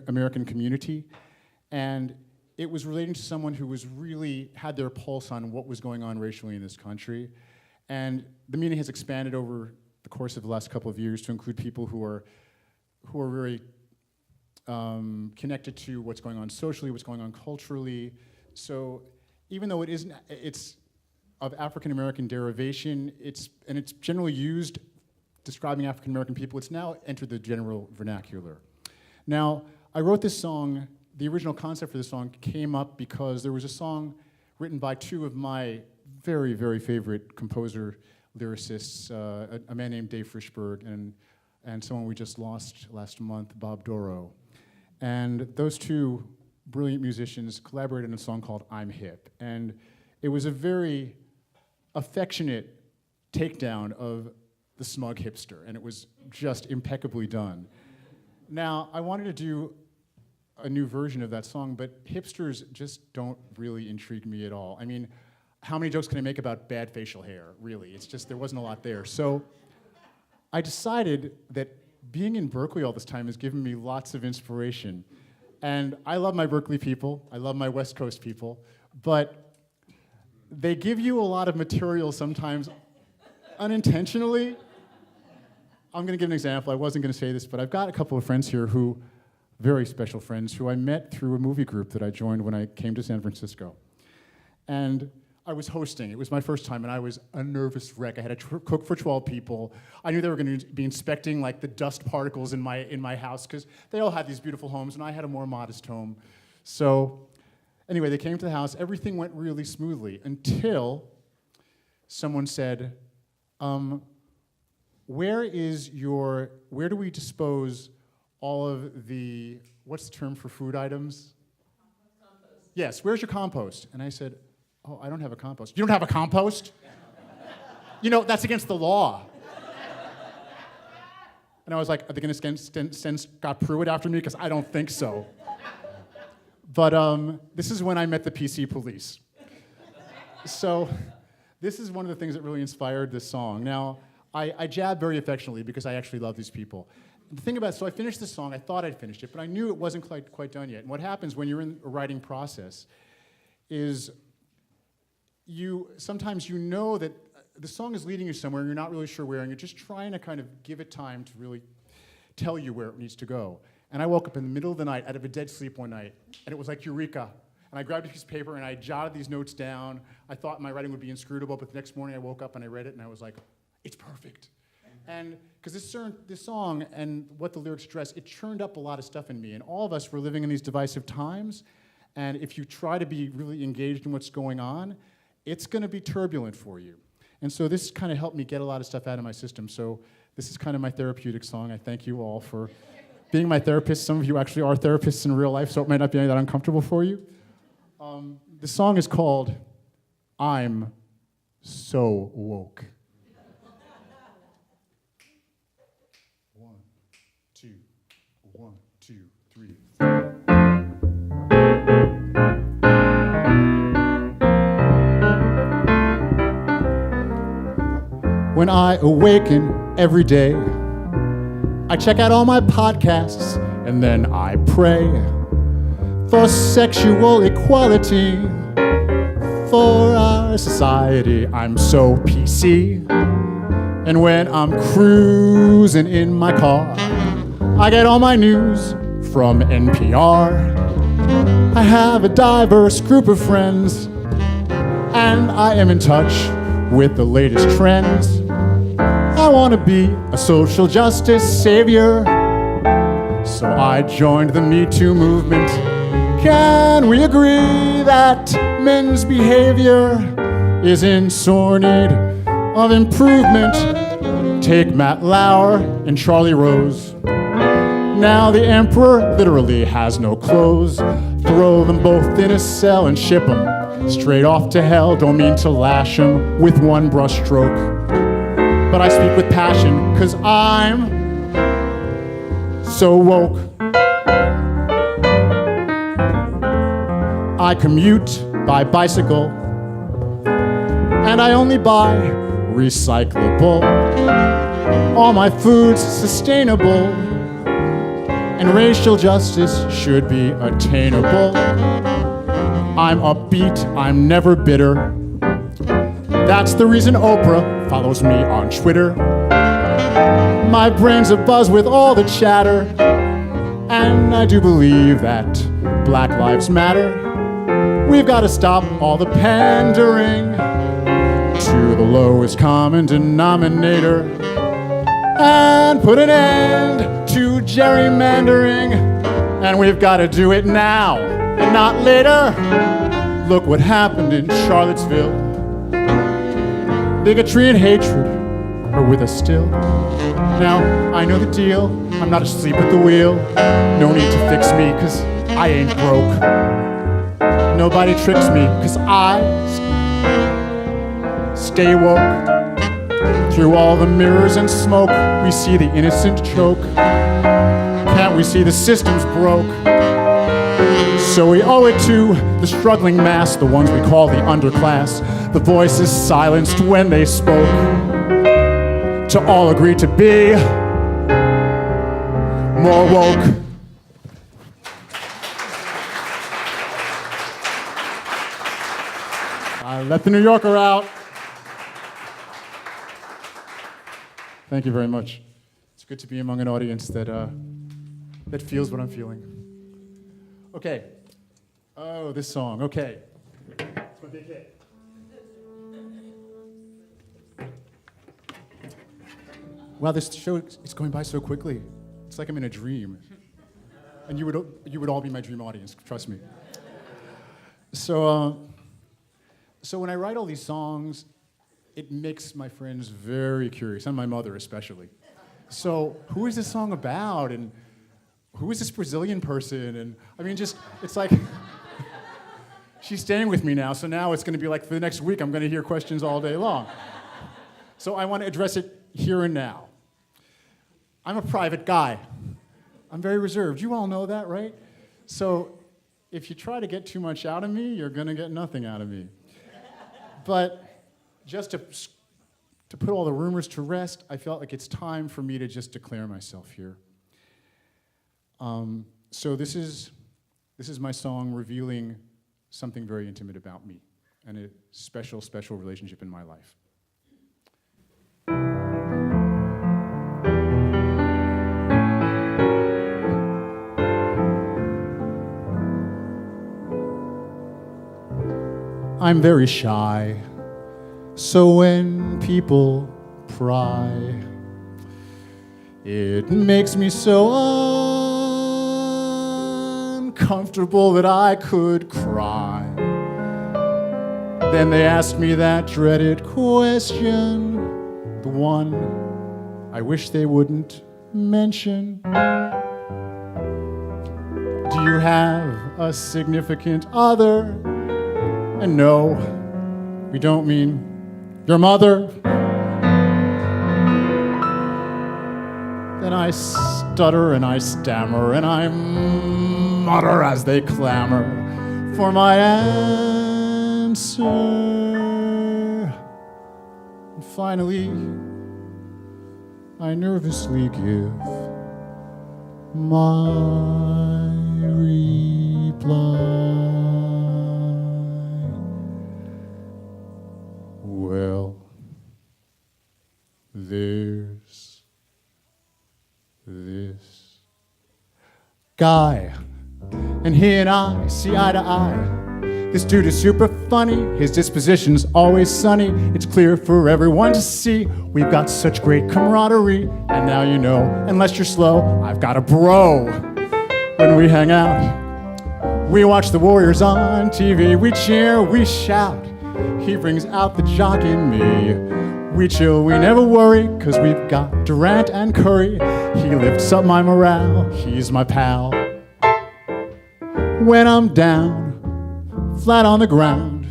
American community, and it was relating to someone who was really had their pulse on what was going on racially in this country. And the meaning has expanded over the course of the last couple of years to include people who are very connected to what's going on socially, what's going on culturally. So even though it's of African American derivation, it's generally used describing African American people, it's now entered the general vernacular. Now, I wrote this song, the original concept for this song came up because there was a song written by two of my very, very favorite composer lyricists, a man named Dave Frischberg and someone we just lost last month, Bob Doro. And those two brilliant musicians collaborated on a song called I'm Hip. And it was a very affectionate takedown of the smug hipster, and it was just impeccably done. Now, I wanted to do a new version of that song, but hipsters just don't really intrigue me at all. I mean, how many jokes can I make about bad facial hair, really? It's just, there wasn't a lot there. So I decided that being in Berkeley all this time has given me lots of inspiration. And I love my Berkeley people, I love my West Coast people, but they give you a lot of material sometimes unintentionally. I'm gonna give an example. I wasn't gonna say this, but I've got a couple of friends here who, very special friends, who I met through a movie group that I joined when I came to San Francisco. And I was hosting. It was my first time, and I was a nervous wreck. I had to cook for 12 people. I knew they were going to be inspecting like the dust particles in my house because they all had these beautiful homes, and I had a more modest home. So anyway, they came to the house. Everything went really smoothly until someone said, where do we dispose all of the, what's the term for food items? Compost. Yes, where's your compost? And I said, oh, I don't have a compost. You don't have a compost? You know, that's against the law. And I was like, are they going to send Scott Pruitt after me? Because I don't think so. But this is when I met the PC police. So this is one of the things that really inspired this song. Now, I jab very affectionately because I actually love these people. The thing about it, so I finished this song, I thought I'd finished it, but I knew it wasn't quite done yet. And what happens when you're in a writing process is sometimes you know that the song is leading you somewhere and you're not really sure where, and you're just trying to kind of give it time to really tell you where it needs to go. And I woke up in the middle of the night, out of a dead sleep one night, and it was like eureka. And I grabbed a piece of paper and I jotted these notes down. I thought my writing would be inscrutable, but the next morning I woke up and I read it and I was like, it's perfect. And because this song and what the lyrics address, it churned up a lot of stuff in me. And all of us were living in these divisive times. And if you try to be really engaged in what's going on, it's going to be turbulent for you. And so this kind of helped me get a lot of stuff out of my system. So this is kind of my therapeutic song. I thank you all for being my therapist. Some of you actually are therapists in real life, so it might not be that uncomfortable for you. The song is called I'm So Woke. 1, 2, 1, 2, 3. When I awaken every day, I check out all my podcasts and then I pray for sexual equality for our society. I'm so PC. And when I'm cruising in my car, I get all my news from NPR. I have a diverse group of friends, and I am in touch with the latest trends. I want to be a social justice savior, so I joined the Me Too movement. Can we agree that men's behavior is in sore need of improvement? Take Matt Lauer and Charlie Rose. Now the emperor literally has no clothes. Throw them both in a cell and ship them straight off to hell. Don't mean to lash them with one brush stroke, but I speak with passion, 'cause I'm so woke. I commute by bicycle, and I only buy recyclable. All my food's sustainable, and racial justice should be attainable. I'm upbeat, I'm never bitter. That's the reason Oprah follows me on Twitter. My brain's abuzz with all the chatter, and I do believe that Black Lives Matter. We've got to stop all the pandering to the lowest common denominator and put an end to gerrymandering. And we've got to do it now and not later. Look what happened in Charlottesville. Bigotry and hatred are with us still. Now, I know the deal. I'm not asleep at the wheel. No need to fix me, 'cause I ain't broke. Nobody tricks me, 'cause I stay woke. Through all the mirrors and smoke, we see the innocent choke. Can't we see the system's broke? So we owe it to the struggling mass, the ones we call the underclass, the voices silenced when they spoke, to all agree to be more woke. I let the New Yorker out. Thank you very much. It's good to be among an audience that feels what I'm feeling. Okay. Oh, this song. Okay. It's my big hit. Wow, this show is going by so quickly. It's like I'm in a dream. And you would all be my dream audience, trust me. So when I write all these songs, it makes my friends very curious, and my mother especially. So who is this song about? And who is this Brazilian person? And I mean, it's like, she's staying with me now, so now it's gonna be like for the next week, I'm gonna hear questions all day long. So I wanna address it here and now. I'm a private guy. I'm very reserved. You all know that, right? So if you try to get too much out of me, you're gonna get nothing out of me. But just to put all the rumors to rest, I felt like it's time for me to just declare myself here. So this is my song revealing something very intimate about me and a special, special relationship in my life. I'm very shy, so when people pry, it makes me so uncomfortable that I could cry. Then they ask me that dreaded question, the one I wish they wouldn't mention. Do you have a significant other? And no, we don't mean your mother. Then I stutter and I stammer and I mutter as they clamor for my answer. And finally, I nervously give my reply. Well, there's this guy, and he and I see eye to eye. This dude is super funny, his disposition's always sunny. It's clear for everyone to see, we've got such great camaraderie. And now you know, unless you're slow, I've got a bro. When we hang out, we watch the Warriors on TV, we cheer, we shout. He brings out the jock in me. We chill, we never worry, 'cause we've got Durant and Curry. He lifts up my morale, he's my pal. When I'm down, flat on the ground,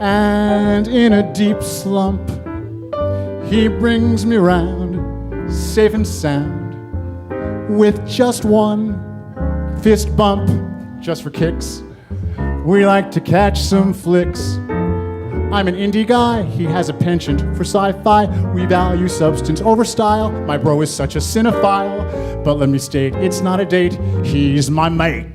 and in a deep slump, he brings me round, safe and sound, with just one fist bump, just for kicks. We like to catch some flicks. I'm an indie guy, he has a penchant for sci-fi. We value substance over style. My bro is such a cinephile. But let me state, it's not a date, he's my mate.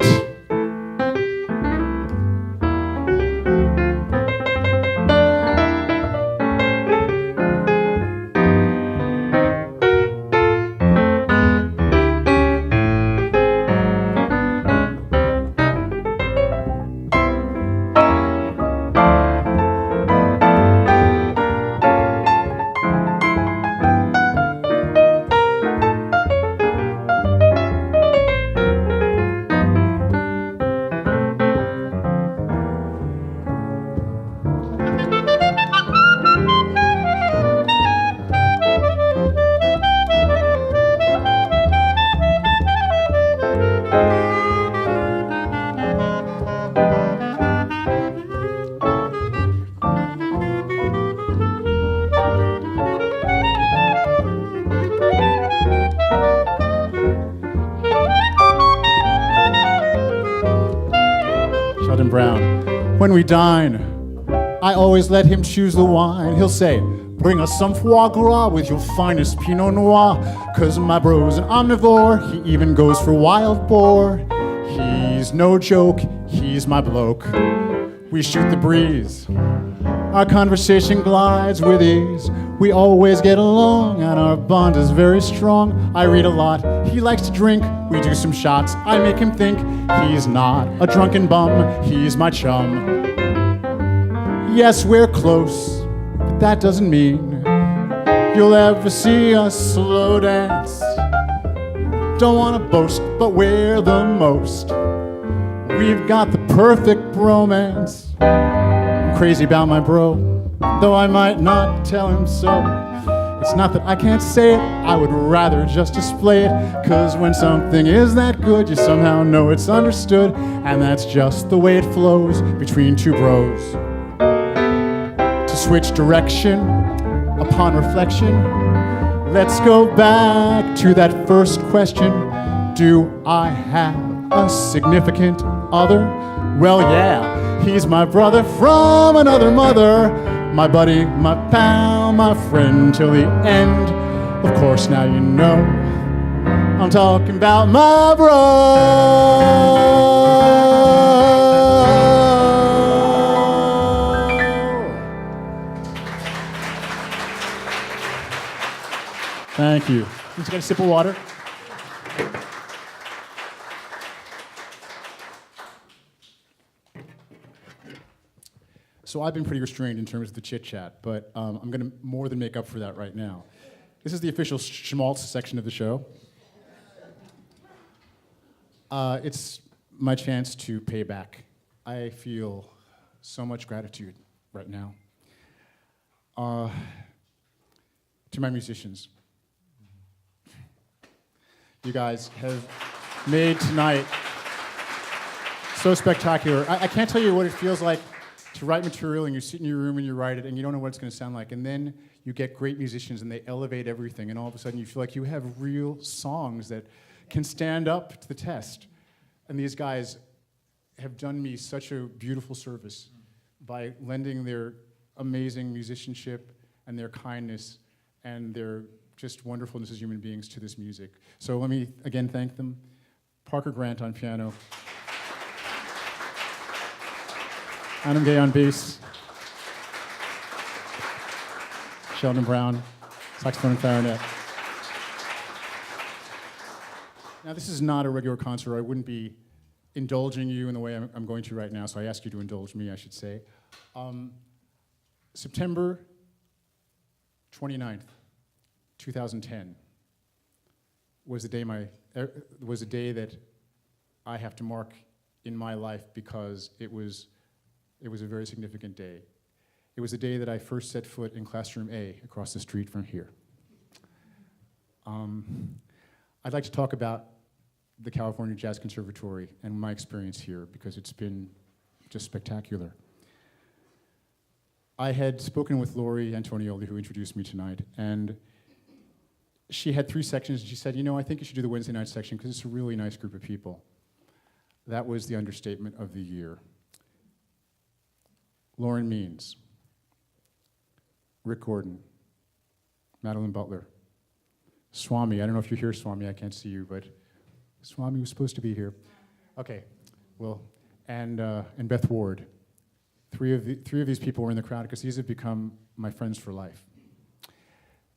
Sheldon Brown. When we dine, I always let him choose the wine. He'll say, bring us some foie gras with your finest Pinot Noir. 'Cause my bro's an omnivore, he even goes for wild boar. He's no joke, he's my bloke. We shoot the breeze, our conversation glides with ease. We always get along and our bond is very strong. I read a lot, he likes to drink, we do some shots. I make him think he's not a drunken bum, he's my chum. Yes, we're close, but that doesn't mean you'll ever see us slow dance. Don't want to boast, but we're the most. We've got the perfect bromance. I'm crazy about my bro, though I might not tell him so. It's not that I can't say it, I would rather just display it. Cause when something is that good, you somehow know it's understood. And that's just the way it flows between two bros. To switch direction upon reflection, let's go back to that first question. Do I have a significant other? Well, yeah, he's my brother from another mother. My buddy, my pal, my friend till the end. Of course, now you know I'm talking about my bro. Thank you. Just get a sip of water. So I've been pretty restrained in terms of the chit-chat, but I'm going to more than make up for that right now. This is the official schmaltz section of the show. It's my chance to pay back. I feel so much gratitude right now. To my musicians. You guys have made tonight so spectacular. I can't tell you what it feels like to write material and you sit in your room and you write it and you don't know what it's going to sound like, and then you get great musicians and they elevate everything, and all of a sudden you feel like you have real songs that can stand up to the test. And these guys have done me such a beautiful service by lending their amazing musicianship and their kindness and their just wonderfulness as human beings to this music. So let me again thank them. Parker Grant on piano. Adam Gay on bass. Sheldon Brown, saxophone and clarinet. Now, this is not a regular concert. I wouldn't be indulging you in the way I'm going to right now, so I ask you to indulge me, I should say. September 29th, 2010 was a day that I have to mark in my life because it was a very significant day. It was the day that I first set foot in classroom A across the street from here. I'd like to talk about the California Jazz Conservatory and my experience here because it's been just spectacular. I had spoken with Lori Antonioli, who introduced me tonight, and she had 3 sections, and she said, you know, I think you should do the Wednesday night section because it's a really nice group of people. That was the understatement of the year. Lauren Means, Rick Gordon, Madeline Butler, Swami. I don't know if you're here, Swami. I can't see you, but Swami was supposed to be here. Okay, well, and Beth Ward. Three of these people were in the crowd because these have become my friends for life.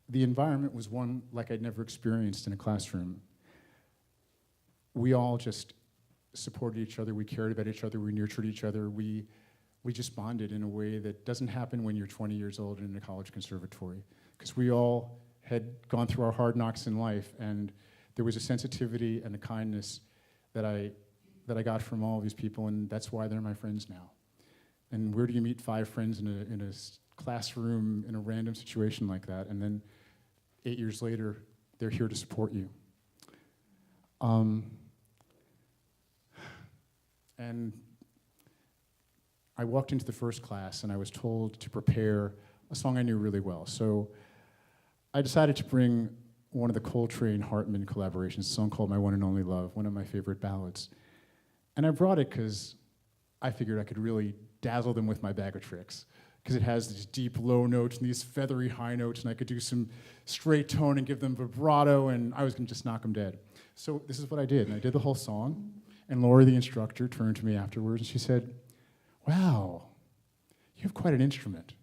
The environment was one like I'd never experienced in a classroom. We all just supported each other. We cared about each other. We nurtured each other. We just bonded in a way that doesn't happen when you're 20 years old in a college conservatory, because we all had gone through our hard knocks in life, and there was a sensitivity and a kindness that I got from all of these people, and that's why they're my friends now. And where do you meet 5 friends in a classroom in a random situation like that, and then 8 years later, they're here to support you. And I walked into the first class and I was told to prepare a song I knew really well. So I decided to bring one of the Coltrane-Hartman collaborations, a song called My One and Only Love, one of my favorite ballads. And I brought it because I figured I could really dazzle them with my bag of tricks, because it has these deep low notes and these feathery high notes, and I could do some straight tone and give them vibrato, and I was going to just knock them dead. So this is what I did, and I did the whole song, and Lori, the instructor, turned to me afterwards, and she said, wow, you have quite an instrument.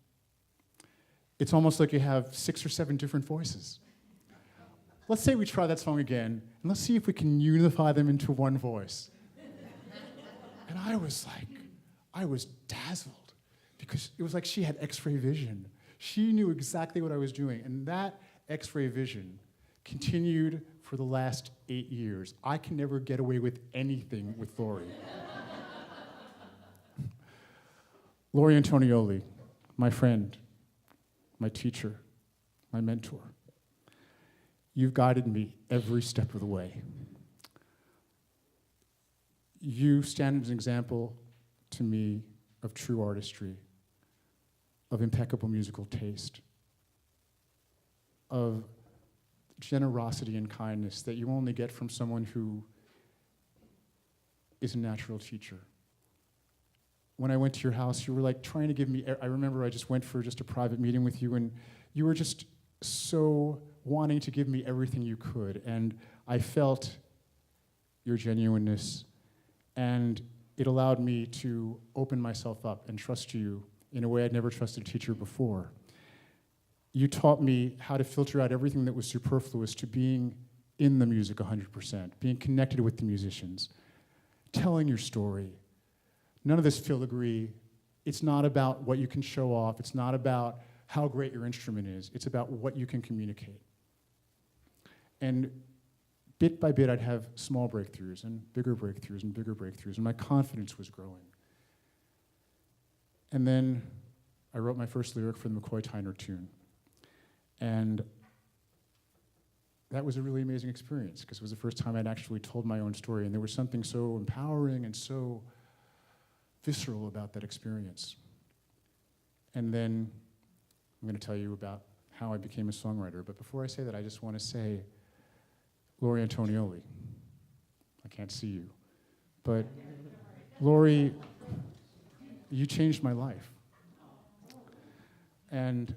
It's almost like you have 6 or 7 different voices. Let's say we try that song again, and let's see if we can unify them into one voice. And I was dazzled, because it was like she had X-ray vision. She knew exactly what I was doing, and that X-ray vision continued for the last 8 years. I can never get away with anything with Lori. Lori Antonioli, my friend, my teacher, my mentor. You've guided me every step of the way. You stand as an example to me of true artistry, of impeccable musical taste, of generosity and kindness that you only get from someone who is a natural teacher. When I went to your house, you were like trying to give me, I remember I just went for just a private meeting with you, and you were just so wanting to give me everything you could, and I felt your genuineness, and it allowed me to open myself up and trust you in a way I'd never trusted a teacher before. You taught me how to filter out everything that was superfluous to being in the music 100%, being connected with the musicians, telling your story. None of this filigree. It's not about what you can show off. It's not about how great your instrument is. It's about what you can communicate. And bit by bit, I'd have small breakthroughs and bigger breakthroughs and bigger breakthroughs, and my confidence was growing. And then I wrote my first lyric for the McCoy Tyner tune. And that was a really amazing experience, because it was the first time I'd actually told my own story, and there was something so empowering and so visceral about that experience. And then I'm going to tell you about how I became a songwriter. But before I say that, I just want to say, Lori Antonioli, I can't see you, but Lori, you changed my life. And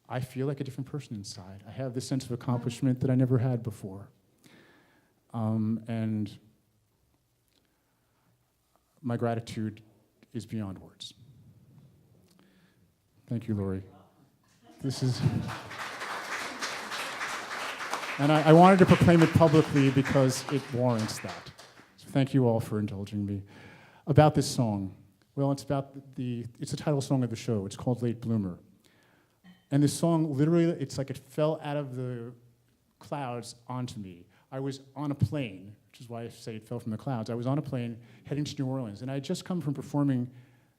I feel like a different person inside. I have this sense of accomplishment that I never had before. And my gratitude is beyond words. Thank you, Lori. This is... And I wanted to proclaim it publicly because it warrants that. So thank you all for indulging me. About this song, well, it's about it's the title song of the show. It's called Late Bloomer. And this song, literally, it's like it fell out of the clouds onto me. I was on a plane, which is why I say it fell from the clouds. I was on a plane heading to New Orleans, and I had just come from performing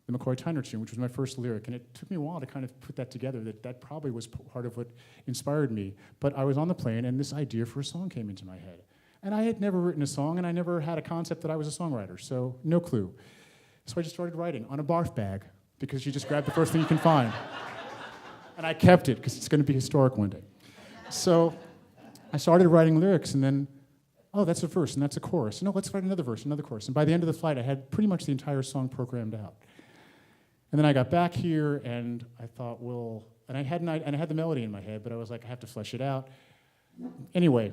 the McCoy Tyner tune, which was my first lyric, and it took me a while to kind of put that together, that probably was part of what inspired me. But I was on the plane, and this idea for a song came into my head. And I had never written a song, and I never had a concept that I was a songwriter, so no clue. So I just started writing on a barf bag, because you just grab the first thing you can find. And I kept it, because it's going to be historic one day. So I started writing lyrics, and then, oh, that's a verse, and that's a chorus. No, let's write another verse, another chorus. And by the end of the flight, I had pretty much the entire song programmed out. And then I got back here, and I thought, well, and I had the melody in my head, but I was like, I have to flesh it out. Anyway,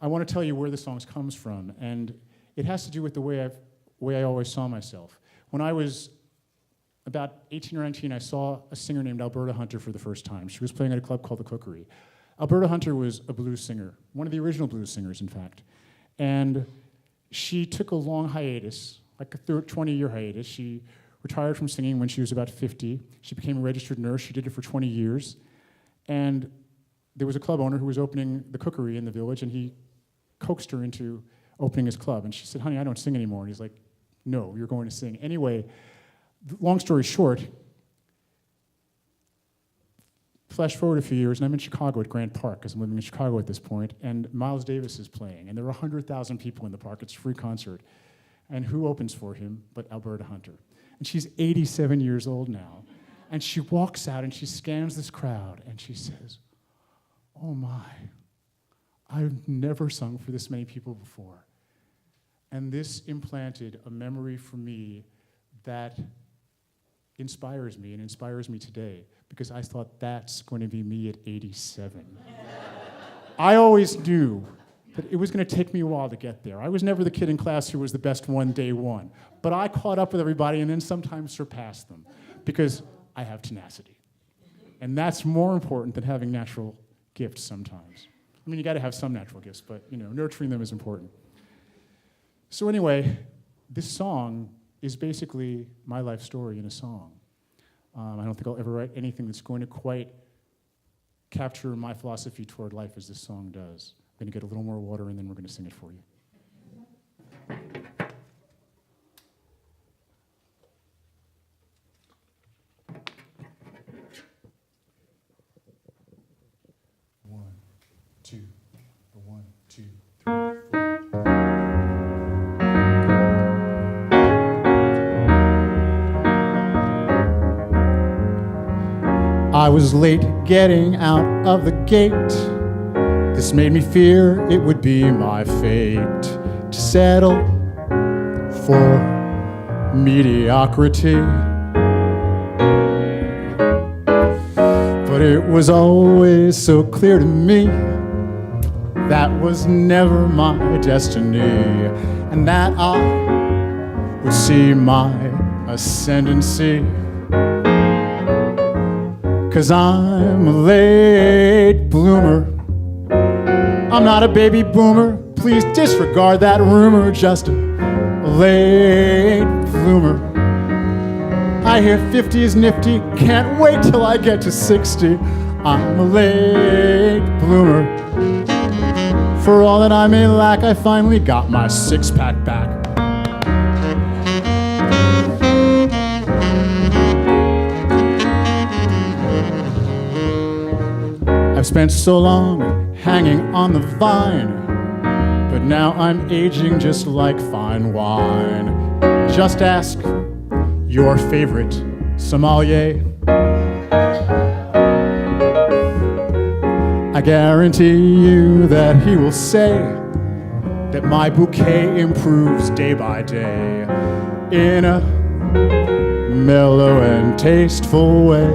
I want to tell you where the song comes from, and it has to do with the way I always saw myself. When I was about 18 or 19, I saw a singer named Alberta Hunter for the first time. She was playing at a club called The Cookery. Alberta Hunter was a blues singer, one of the original blues singers, in fact. And she took a long hiatus, like a 20-year hiatus. She retired from singing when she was about 50. She became a registered nurse. She did it for 20 years. And there was a club owner who was opening the Cookery in the village, and he coaxed her into opening his club. And she said, honey, I don't sing anymore. And he's like, no, you're going to sing. Anyway, long story short, flash forward a few years, and I'm in Chicago at Grant Park, because I'm living in Chicago at this point, and Miles Davis is playing, and there are 100,000 people in the park. It's a free concert. And who opens for him but Alberta Hunter? And she's 87 years old now. And she walks out and she scans this crowd and she says, oh my, I've never sung for this many people before. And this implanted a memory for me that inspires me and inspires me today, because I thought that's going to be me at 87. I always knew that it was going to take me a while to get there. I was never the kid in class who was the best one day one. But I caught up with everybody and then sometimes surpassed them, because I have tenacity. And that's more important than having natural gifts sometimes. I mean, you got to have some natural gifts, but nurturing them is important. So anyway, this song is basically my life story in a song. I don't think I'll ever write anything that's going to quite capture my philosophy toward life as this song does. I'm going to get a little more water and then we're going to sing it for you. One, two, one, two, three. I was late getting out of the gate. This made me fear it would be my fate to settle for mediocrity. But it was always so clear to me that was never my destiny, and that I would see my ascendancy. 'Cause I'm a late bloomer. I'm not a baby boomer. Please disregard that rumor. Just a late bloomer. I hear 50 is nifty. Can't wait till I get to 60. I'm a late bloomer. For all that I may lack, I finally got my six-pack back. I've spent so long hanging on the vine, but now I'm aging just like fine wine. Just ask your favorite sommelier. I guarantee you that he will say that my bouquet improves day by day in a mellow and tasteful way.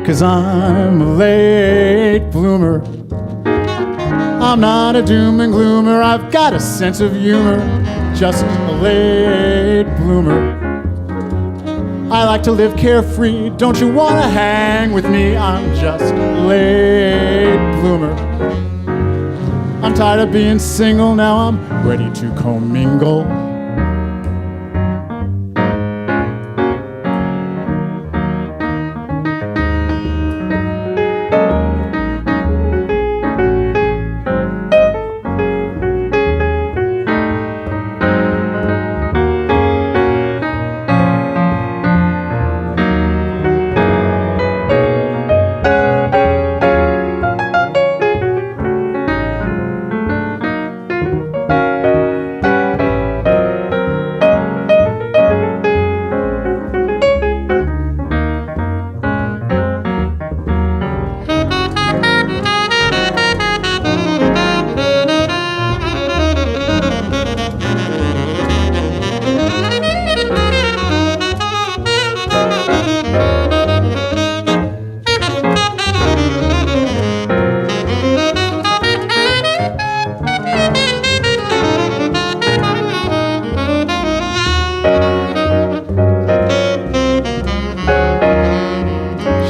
'Cause I'm a late bloomer. I'm not a doom and gloomer. I've got a sense of humor. Just a late bloomer. I like to live carefree. Don't you wanna hang with me? I'm just a late bloomer. I'm tired of being single. Now I'm ready to commingle.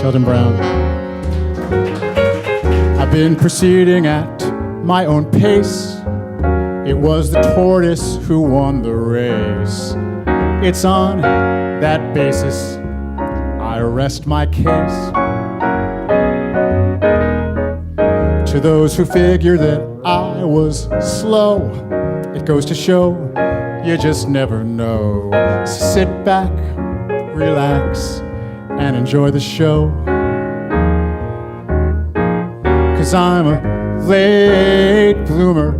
Sheldon Brown. I've been proceeding at my own pace. It was the tortoise who won the race. It's on that basis I rest my case. To those who figure that I was slow, it goes to show you just never know. So sit back, relax, and enjoy the show. 'Cause I'm a late bloomer.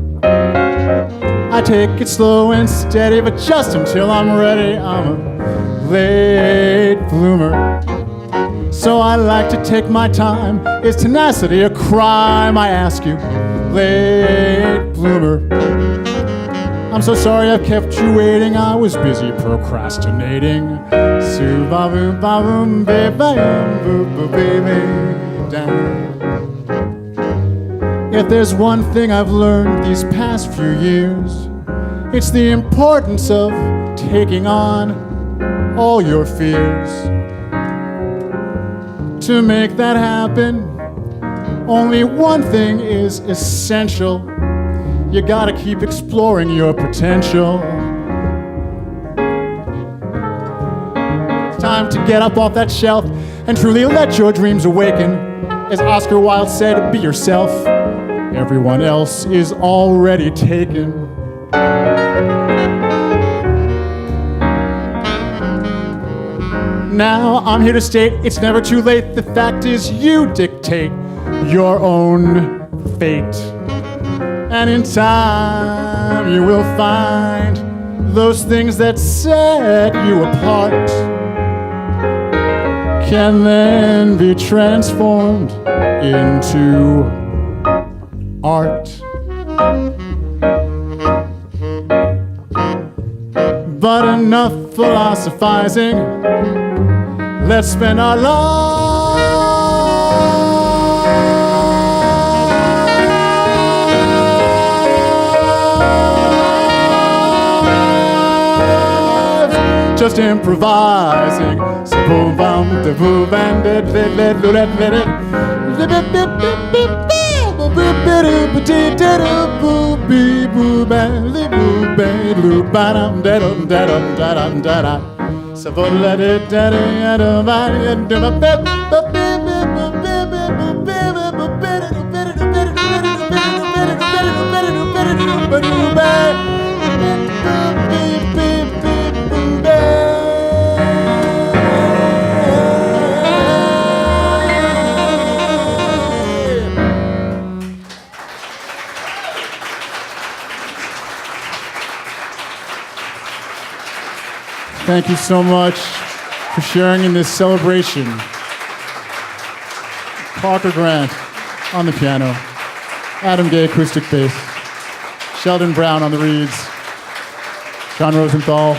I take it slow and steady, but just until I'm ready. I'm a late bloomer. So I like to take my time. Is tenacity a crime? I ask you, late bloomer. I'm so sorry I've kept you waiting. I was busy procrastinating. Su-ba-boom-ba-boom, baby, down. If there's one thing I've learned these past few years, it's the importance of taking on all your fears. To make that happen, only one thing is essential. You gotta keep exploring your potential. time to get up off that shelf and truly let your dreams awaken. As Oscar Wilde said, be yourself. Everyone else is already taken. Now I'm here to state it's never too late. The fact is you dictate your own fate. And in time you will find those things that set you apart can then be transformed into art. But enough philosophizing. Let's spend our lives just improvising. So boom, bum, da boom, and Thank you so much for sharing in this celebration. Parker Grant on the piano, Adam Gay acoustic bass, Sheldon Brown on the reeds, Jon Rosenthal.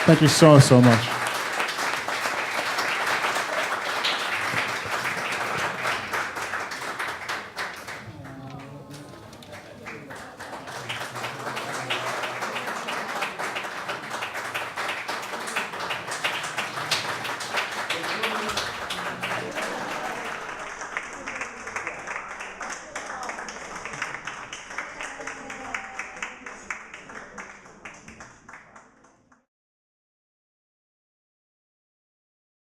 Thank you so much.